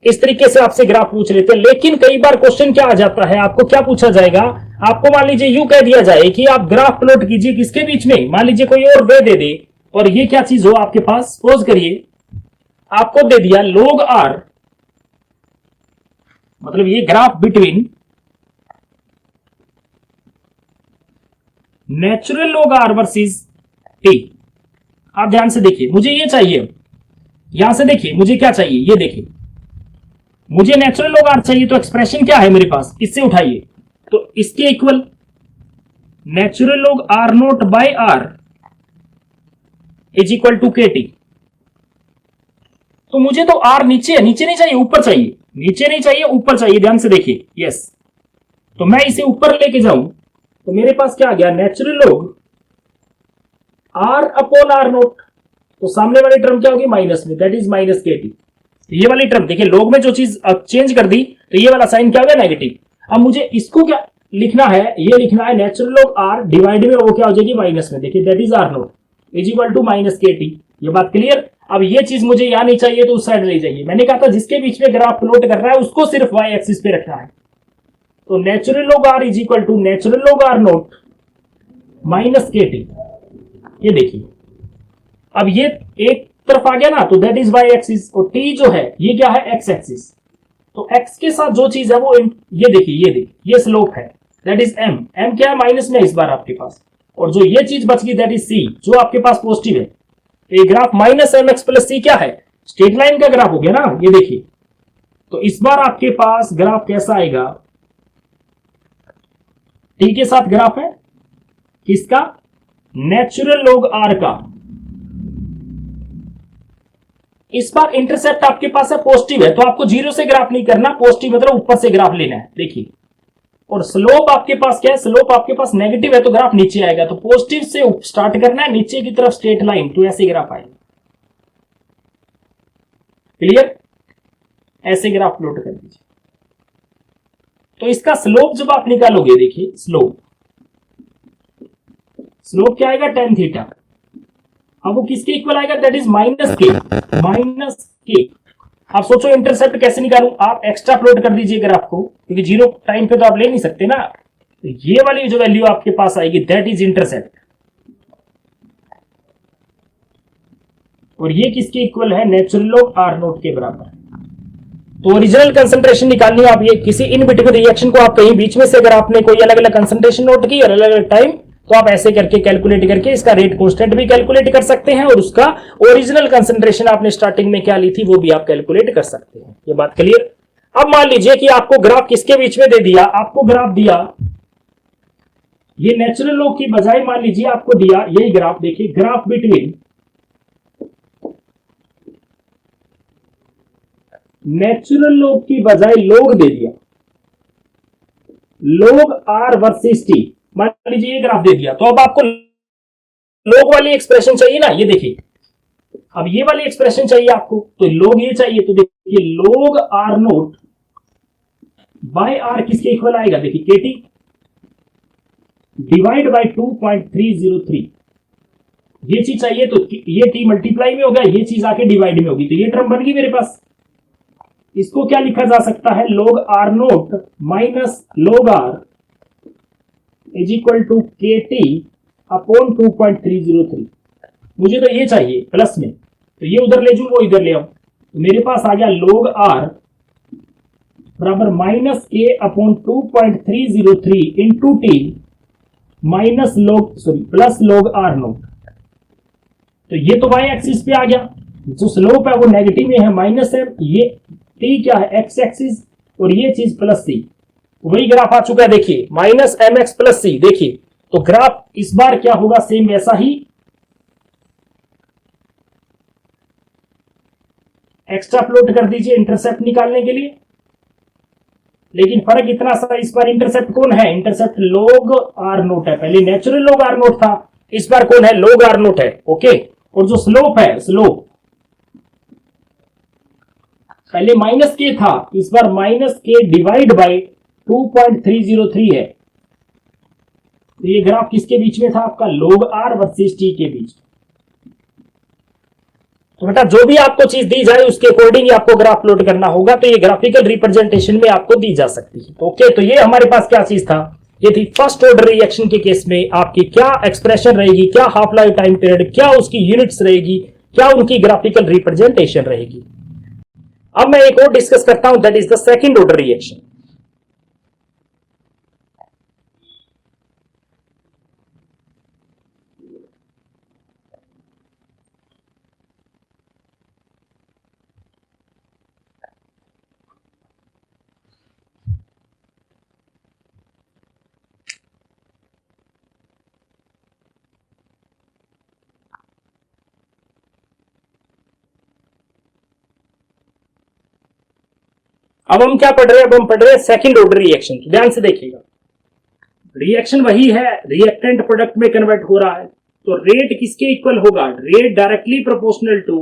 इस तरीके से आपसे ग्राफ पूछ लेते हैं। लेकिन कई बार क्वेश्चन क्या आ जाता है, आपको क्या पूछा जाएगा, आपको मान लीजिए यूं कह दिया जाए कि आप ग्राफ प्लॉट कीजिए किसके बीच में, मान लीजिए कोई और वे दे दे, और ये क्या चीज हो आपके पास, सपोज करिए आपको दे दिया log r, मतलब ये graph between natural log r versus t। आप ध्यान से देखिए, मुझे ये चाहिए, यहां से देखिए मुझे क्या चाहिए, ये देखिए मुझे नेचुरल log r चाहिए। तो एक्सप्रेशन क्या है मेरे पास, इससे उठाइए, तो इसके इक्वल natural log r naught by r is equal to के टी। तो मुझे तो r नीचे है, नीचे नहीं चाहिए ऊपर चाहिए, नीचे नहीं चाहिए ऊपर चाहिए, ध्यान से देखिए। यस, तो मैं इसे ऊपर लेके जाऊं तो मेरे पास क्या आ गया, natural log r upon r note, तो सामने वाली टर्म क्या होगी, माइनस में, that is minus k t. ये वाली टर्म देखिए, log में जो चीज चेंज कर दी तो ये वाला साइन क्या हो गया, नेगेटिव। अब मुझे इसको क्या लिखना है, ये लिखना है नेचुरल log r डिवाइड में वो क्या हो जाएगी, माइनस में, देखिए that is r naught is equal to minus k t. ये बात क्लियर। अब ये चीज मुझे यहां नहीं चाहिए तो उस साइड ले जाइए। मैंने कहा था जिसके बीच में ग्राफ प्लॉट कर रहा है उसको सिर्फ वाई एक्सिस पे रखना है। तो natural log r is equal to natural log r naught minus k t. ये देखिए, अब ये एक तरफ आ गया ना, तो दैट इज वाई एक्सिस, और टी जो है ये क्या है, एक्स एक्सिस। तो एक्स के साथ जो चीज है वो ये देखिए ये स्लोप है, दैट इज एम। एम क्या है, माइनस में इस बार आपके पास, और जो ये चीज बच गई दैट इज सी, जो आपके पास पॉजिटिव है। तो ये graph minus M X plus C क्या है, स्ट्रेट लाइन का ग्राफ हो गया ना, ये देखिए। तो इस बार आपके पास ग्राफ कैसा आएगा, टी के साथ ग्राफ है किसका, नेचुरल log r का। इस बार इंटरसेप्ट आपके पास है पॉजिटिव है, तो आपको जीरो से ग्राफ नहीं करना, पॉजिटिव मतलब ऊपर से ग्राफ लेना है, देखिए। और स्लोप आपके पास क्या है, स्लोप आपके पास नेगेटिव है तो ग्राफ नीचे आएगा, तो पॉजिटिव से स्टार्ट करना है, नीचे की तरफ स्ट्रेट लाइन, तो ऐसे ग्राफ आएगा। क्लियर, ऐसे ग्राफ प्लॉट कर दीजिए। तो इसका स्लोप जब आप निकालोगे, देखिए स्लोप क्या आएगा, टेन थीटा। अब वो किसके इक्वल आएगा, दैट इज माइनस के। आप सोचो इंटरसेप्ट कैसे निकालूं, आप एक्स्ट्रा प्लॉट कर दीजिए ग्राफ को, क्योंकि जीरो टाइम पे तो आप ले नहीं सकते ना। तो ये वाली जो वैल्यू आपके पास आएगी दैट इज इंटरसेप्ट, और ये किसके इक्वल है, नेचुरल log r नोट के बराबर। तो ओरिजिनल कंसंट्रेशन निकालनी है आप, ये किसी इन बिटवीन रिएक्शन को आप कहीं बीच में से अगर आपने कोई अलग अलग कंसंट्रेशन नोट की अलग अलग टाइम, तो आप ऐसे करके कैलकुलेट करके इसका रेट कांस्टेंट भी कैलकुलेट कर सकते हैं और उसका ओरिजिनल कंसंट्रेशन आपने स्टार्टिंग में क्या ली थी वो भी आप कैलकुलेट कर सकते हैं। ये बात क्लियर। अब मान लीजिए कि आपको ग्राफ किसके बीच में दे दिया, आपको ग्राफ दिया ये नेचुरल लॉग की बजाय मान लीजिए आपको दिया यही ग्राफ, देखिए ग्राफ बिटवीन नेचुरल लॉग की बजाय लॉग दे दिया, लॉग आर वर्सेस टी, मान लीजिए ये ग्राफ दे दिया। तो अब आपको लॉग वाली एक्सप्रेशन चाहिए ना, ये देखिए अब ये वाली एक्सप्रेशन चाहिए आपको, तो लॉग ये चाहिए, तो देखिए log r naught by r किसके इक्वल आएगा, देखिए केटी डिवाइड बाय 2.303, ये चीज चाहिए तो ये टी मल्टीप्लाई में हो गया, ये चीज आके डिवाइड में होगी, तो ये टर्म बन गई मेरे पास। इसको क्या लिखा जा सकता है, log r naught minus log r is equal to के टी अपॉन 2.303। मुझे तो ये चाहिए प्लस में, तो ये उधर ले जाऊं वो इधर ले आऊं, तो मेरे पास आ गया log r बराबर माइनस के upon 2.303 into T minus plus log r note. तो ये तो y एक्सिस पे आ गया, जो स्लोप है वो नेगेटिव में है, माइनस है, ये टी क्या है एक्स एक्सिस और ये चीज प्लस सी, वही ग्राफ आ चुका है देखिए माइनस एम एक्स प्लस सी। देखिए तो ग्राफ इस बार क्या होगा, सेम वैसा ही, एक्स्ट्रा प्लॉट कर दीजिए इंटरसेप्ट निकालने के लिए, लेकिन फर्क इतना सा, इस बार इंटरसेप्ट कौन है, इंटरसेप्ट log r नोट है, पहले नेचुरल log r नोट था, इस बार कौन है log r नोट है। ओके, और जो स्लोप है, स्लोप पहले माइनस के था, इस बार माइनस के डिवाइड बाय 2.303 है, तो ये ग्राफ किसके बीच में था आपका, log r वर्सेस t के बीच। तो बेटा जो भी आपको चीज दी जाए उसके अकॉर्डिंग आपको ग्राफ प्लॉट करना होगा, तो ये ग्राफिकल रिप्रेजेंटेशन में आपको दी जा सकती है। ओके, तो ये हमारे पास क्या चीज था, ये थी फर्स्ट ऑर्डर रिएक्शन के केस में आपकी क्या एक्सप्रेशन रहेगी, क्या हाफ लाइफ टाइम पीरियड, क्या उसकी यूनिट्स रहेगी, क्या उनकी ग्राफिकल रिप्रेजेंटेशन रहेगी। अब मैं एक और डिस्कस करता हूं, that is the second order reaction. अब हम क्या पढ़ रहे हैं, अब हम पढ़ रहे हैं सेकंड ऑर्डर रिएक्शन। ध्यान से देखिएगा, रिएक्शन वही है, रिएक्टेंट प्रोडक्ट में कन्वर्ट हो रहा है, तो रेट किसके इक्वल होगा, rate directly proportional to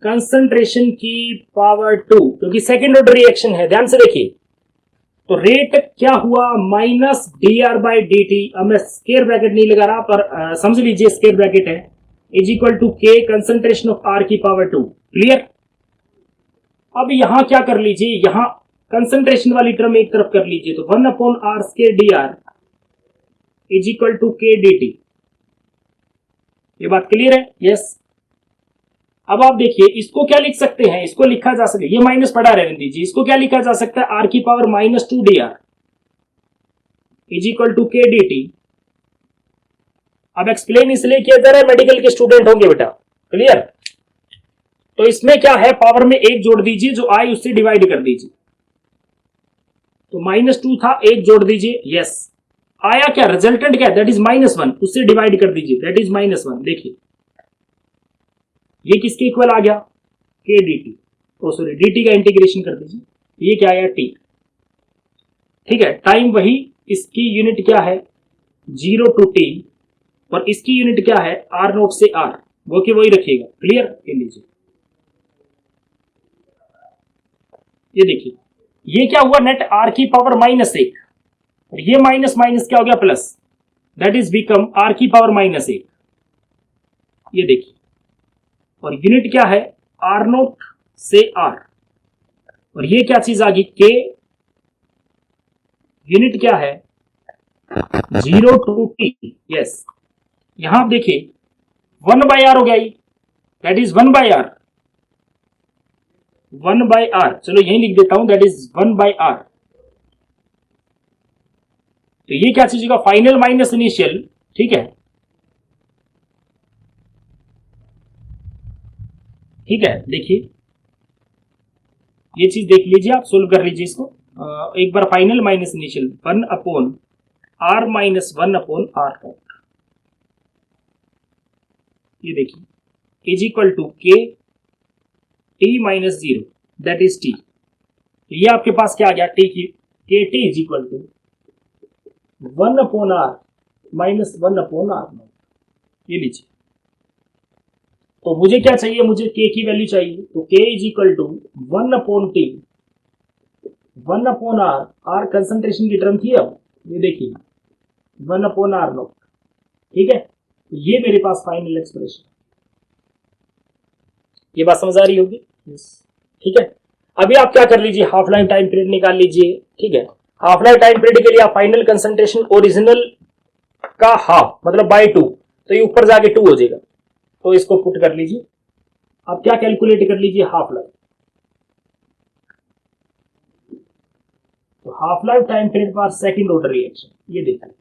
concentration की पावर 2, क्योंकि सेकंड ऑर्डर रिएक्शन है। ध्यान से देखिए, तो रेट क्या हुआ, माइनस dr बाई dt, अब मैं स्क्वायर ब्रैकेट नहीं लगा रहा पर समझ लीजिए स्क्वायर ब्रैकेट है, इज इक्वल टू के कंसंट्रेशन ऑफ r की पावर 2। क्लियर। अब यहां क्या कर लीजिए, यहां कंसंट्रेशन वाली टर्म एक तरफ कर लीजिए, तो 1 upon r square dr is equal to k dt। ये बात क्लियर है, यस। अब आप देखिए इसको क्या लिख सकते हैं, इसको लिखा जा सकता है, ये माइनस पड़ा रहने दीजिए, इसको क्या लिखा जा सकता है, r की पावर minus 2 dr is equal to k dt। अब एक्सप्लेन इसलिए किया जा रहा है, मेडिकल के स्टूडेंट होंगे बेटा, क्लियर। तो इसमें क्या है, पावर में एक जोड़ दीजिए, जो आई उससे डिवाइड कर दीजिए, तो -2 था, एक जोड़ दीजिए, यस। आया क्या, रिजल्टेंट क्या है, दैट इज -1, उससे डिवाइड कर दीजिए, दैट इज -1। देखिए ये किसके इक्वल आ गया, के dt, ओ सॉरी dt का इंटीग्रेशन कर दीजिए, ये क्या आया, t। ठीक है, टाइम वही, इसकी यूनिट क्या है 0 to t, और इसकी यूनिट क्या है r0 से r, वो कि वही रखिएगा। क्लियर कर लीजिए। ये देखिए ये क्या हुआ, नेट r की पावर -1, और ये माइनस माइनस क्या हो गया plus, that is become r की पावर -1। ये देखिए, और यूनिट क्या है r0 से r, और ये क्या चीज आ गई k, यूनिट क्या है 0 to t, यस। यहां आप देखिए 1/r हो गया, दैट इज 1/r, 1/r, चलो यही लिख देता हूं, दैट इज 1/r। तो ये क्या चीज होगा, फाइनल माइनस इनिशियल, ठीक है, ठीक है। देखिए ये चीज देख लीजिए, आप सोल्व कर लीजिए इसको। एक बार final minus initial 1/r-1/r naught, ये देखिए इज इक्वल टू के T minus 0 that is T. ये आपके पास क्या आ गया, टी की K T is equal to 1/r minus 1/r naught. ये लीजिए, तो मुझे क्या चाहिए, मुझे k की वैल्यू चाहिए, तो k is equal to 1/t 1/r, r concentration की टर्म थी। अब ये देखिए 1/r नॉट, ठीक है। तो ये मेरे पास फाइनल एक्सप्रेशन, ये बात समझ आ रही होगी, ठीक है। अभी आप क्या कर लीजिए, हाफ लाइफ टाइम पीरियड निकाल लीजिए, ठीक है। हाफ लाइफ टाइम पीरियड के लिए आप फाइनल कंसंट्रेशन ओरिजिनल का हाफ मतलब बाय 2, तो ये ऊपर जाके 2 हो जाएगा, तो इसको पुट कर लीजिए। अब क्या कैलकुलेट कर लीजिए, हाफ लाइफ, तो half life time period for second order reaction, ये देखिए।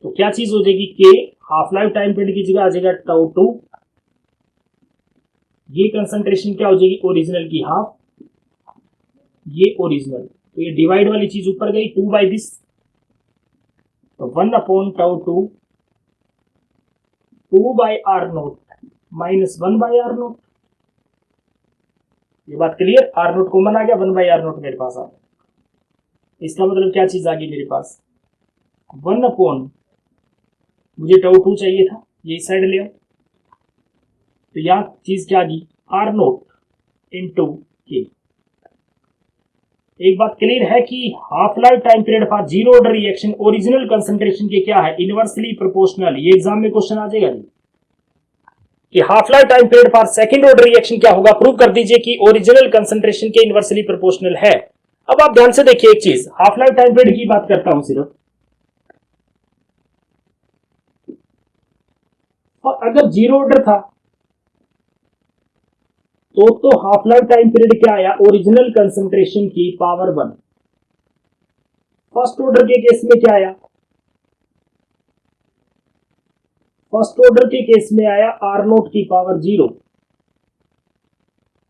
तो क्या चीज हो जाएगी, के हाफ लाइफ टाइम पीरियड की जगह आ जाएगा टाउ 2, ये कंसंट्रेशन क्या हो जाएगी, ओरिजिनल की हाफ, ये ओरिजिनल, तो ये डिवाइड वाली चीज ऊपर गई 2 बाई दिस, तो 1/τ2 2/r note minus 1/r note. ये बात क्लियर, r नोट कॉमन आ गया, 1/r नोट मेरे पास आ गया। इसका मतलब क्या चीज आ गई मेरे पास, 1/, मुझे τ2 चाहिए था, ये इस साइड ले आओ, तो यहां चीज क्या आ गई, r नोट इंटू के। एक बात क्लियर है कि half life time period for zero order reaction original concentration के क्या है, इनवर्सली प्रोपोर्शनल। ये एग्जाम में क्वेश्चन आ जाएगा जी कि half life time period for second order reaction क्या होगा, प्रूव कर दीजिए कि ओरिजिनल कंसंट्रेशन के इनवर्सली प्रोपोर्शनल है। अब आप ध्यान से देखिए एक चीज, हाफ लाइफ टाइम पीरियड की बात करता हूं सिर्फ, और अगर जीरो ऑर्डर था तो हाफ लाइफ टाइम पीरियड क्या आया, ओरिजिनल कंसंट्रेशन की पावर 1। फर्स्ट ऑर्डर के केस में क्या आया, फर्स्ट ऑर्डर के केस में आया आर नोट की पावर 0,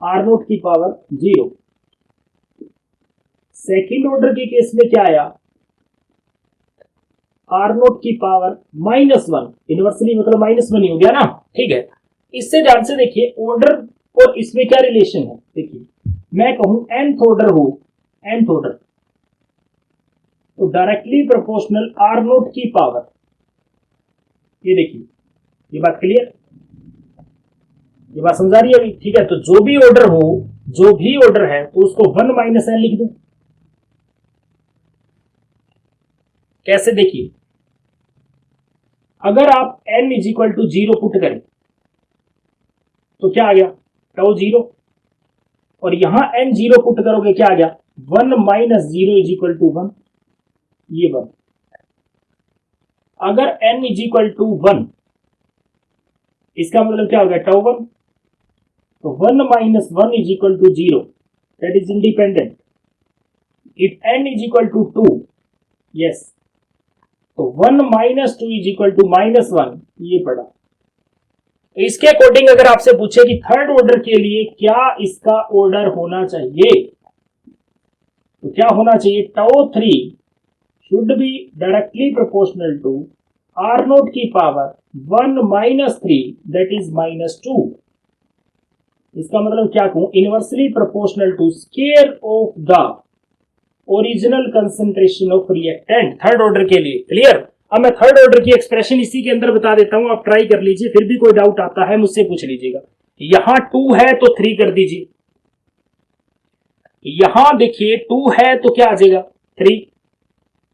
आर नोट की पावर 0। सेकेंड ऑर्डर के केस में क्या आया, आर नोट की पावर -1, इनवर्सली मतलब -1 ही हो गया ना, ठीक है। इससे ध्यान से देखिए ऑर्डर और इसमें क्या रिलेशन है, देखिए मैं कहूं nth ऑर्डर हो, nth ऑर्डर, तो डायरेक्टली प्रोपोर्शनल आर नोट की पावर, ये देखिए, ये बात क्लियर, ये बात समझ आ रही है अभी, ठीक है। तो जो भी ऑर्डर हो, जो भी ऑर्डर है, तो उसको 1 - n लिख दो। कैसे, देखिए अगर आप n = 0 पुट करें तो क्या आ गया, τ0, और यहां n 0 पुट करोगे क्या आ गया, 1 - 0 = 1, ये 1। अगर n = 1, इसका मतलब क्या हो गया, τ1, तो 1 - 1 = 0, that is independent. If n = 2, yes, तो 1 - 2 = -1, ये पड़ा। इसके अकॉर्डिंग अगर आपसे पूछे कि थर्ड ऑर्डर के लिए क्या इसका ऑर्डर होना चाहिए, तो क्या होना चाहिए, τ3 should be directly proportional to R naught की पावर 1 - 3 दैट इज -2। इसका मतलब क्या कहूं, inversely proportional to square of the original concentration of reactant, third order के लिए। क्लियर। अब मैं थर्ड ऑर्डर की एक्सप्रेशन इसी के अंदर बता देता हूं, आप ट्राई कर लीजिए, फिर भी कोई डाउट आता है मुझसे पूछ लीजिएगा। यहां 2 है तो 3 कर दीजिए, यहां देखिए 2 है तो क्या आ जाएगा, 3,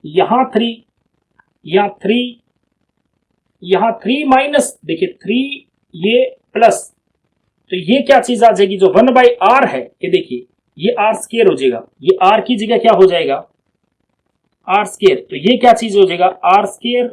यहां 3, यहां 3, यहां 3 माइनस, देखिए 3, ये प्लस, तो ये क्या चीज आ जाएगी, जो 1/r है, ये देखिए ये r स्क्वायर हो जाएगा, ये r की जगह क्या हो जाएगा, r स्क्वायर, तो ये क्या चीज हो जाएगा, r square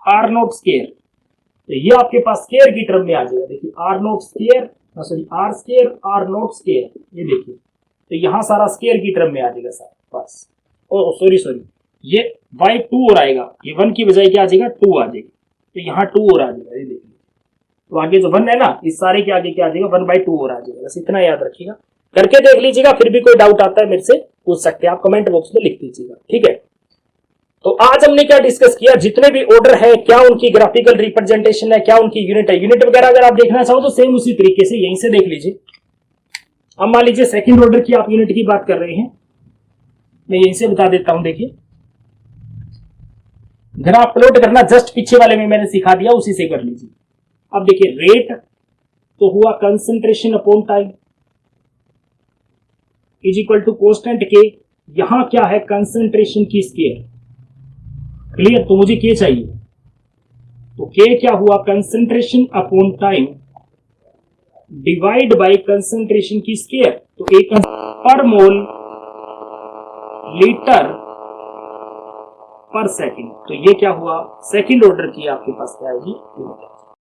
r note square, तो ये आपके पास स्क्वायर की टर्म में आ जाएगा। देखिए r note square, sorry r square r note square, ये देखिए, तो यहां सारा स्क्वायर की टर्म में आ जाएगा सर, बस। ओ सॉरी, ये y 2 और आएगा, ये 1 की बजाय क्या आ जाएगा, 2 आ जाएगी, तो यहाँ 2 और आ जाएगा, ये देखिए। तो आगे जो 1 है ना, इस सारे के आगे क्या आ जाएगा, 1/2 और आ जाएगा। बस इतना याद रखिएगा, करके देख लीजिएगा। फिर भी कोई डाउट आता है मेरे से पूछ सकते हैं आप, कमेंट बॉक्स में लिख दीजिएगा, ठीक है। तो आज हमने क्या डिस्कस किया, जितने भी ऑर्डर है क्या उनकी ग्राफिकल रिप्रेजेंटेशन है, क्या उनकी यूनिट है। यूनिट वगैरह अगर आप देखना चाहो तो सेम उसी तरीके से यहीं से देख लीजिए। अब मान लीजिए सेकंड ऑर्डर की आप यूनिट की बात कर रहे हैं, मैं यहीं से बता देता हूं। देखिए ग्राफ प्लॉट करना जस्ट पीछे वाले में मैंने सिखा दिया, उसी से कर लीजिए। अब देखिए रेट तो हुआ concentration upon time is equal to constant k. यहां क्या है, कंसंट्रेशन की स्केयर। क्लियर, तो मुझे के चाहिए, तो के क्या हुआ, concentration upon time divide by concentration की स्केयर। तो एक पर मोल लीटर पर सेकंड। तो ये क्या हुआ, सेकंड ऑर्डर की आपके पास क्या आएगी,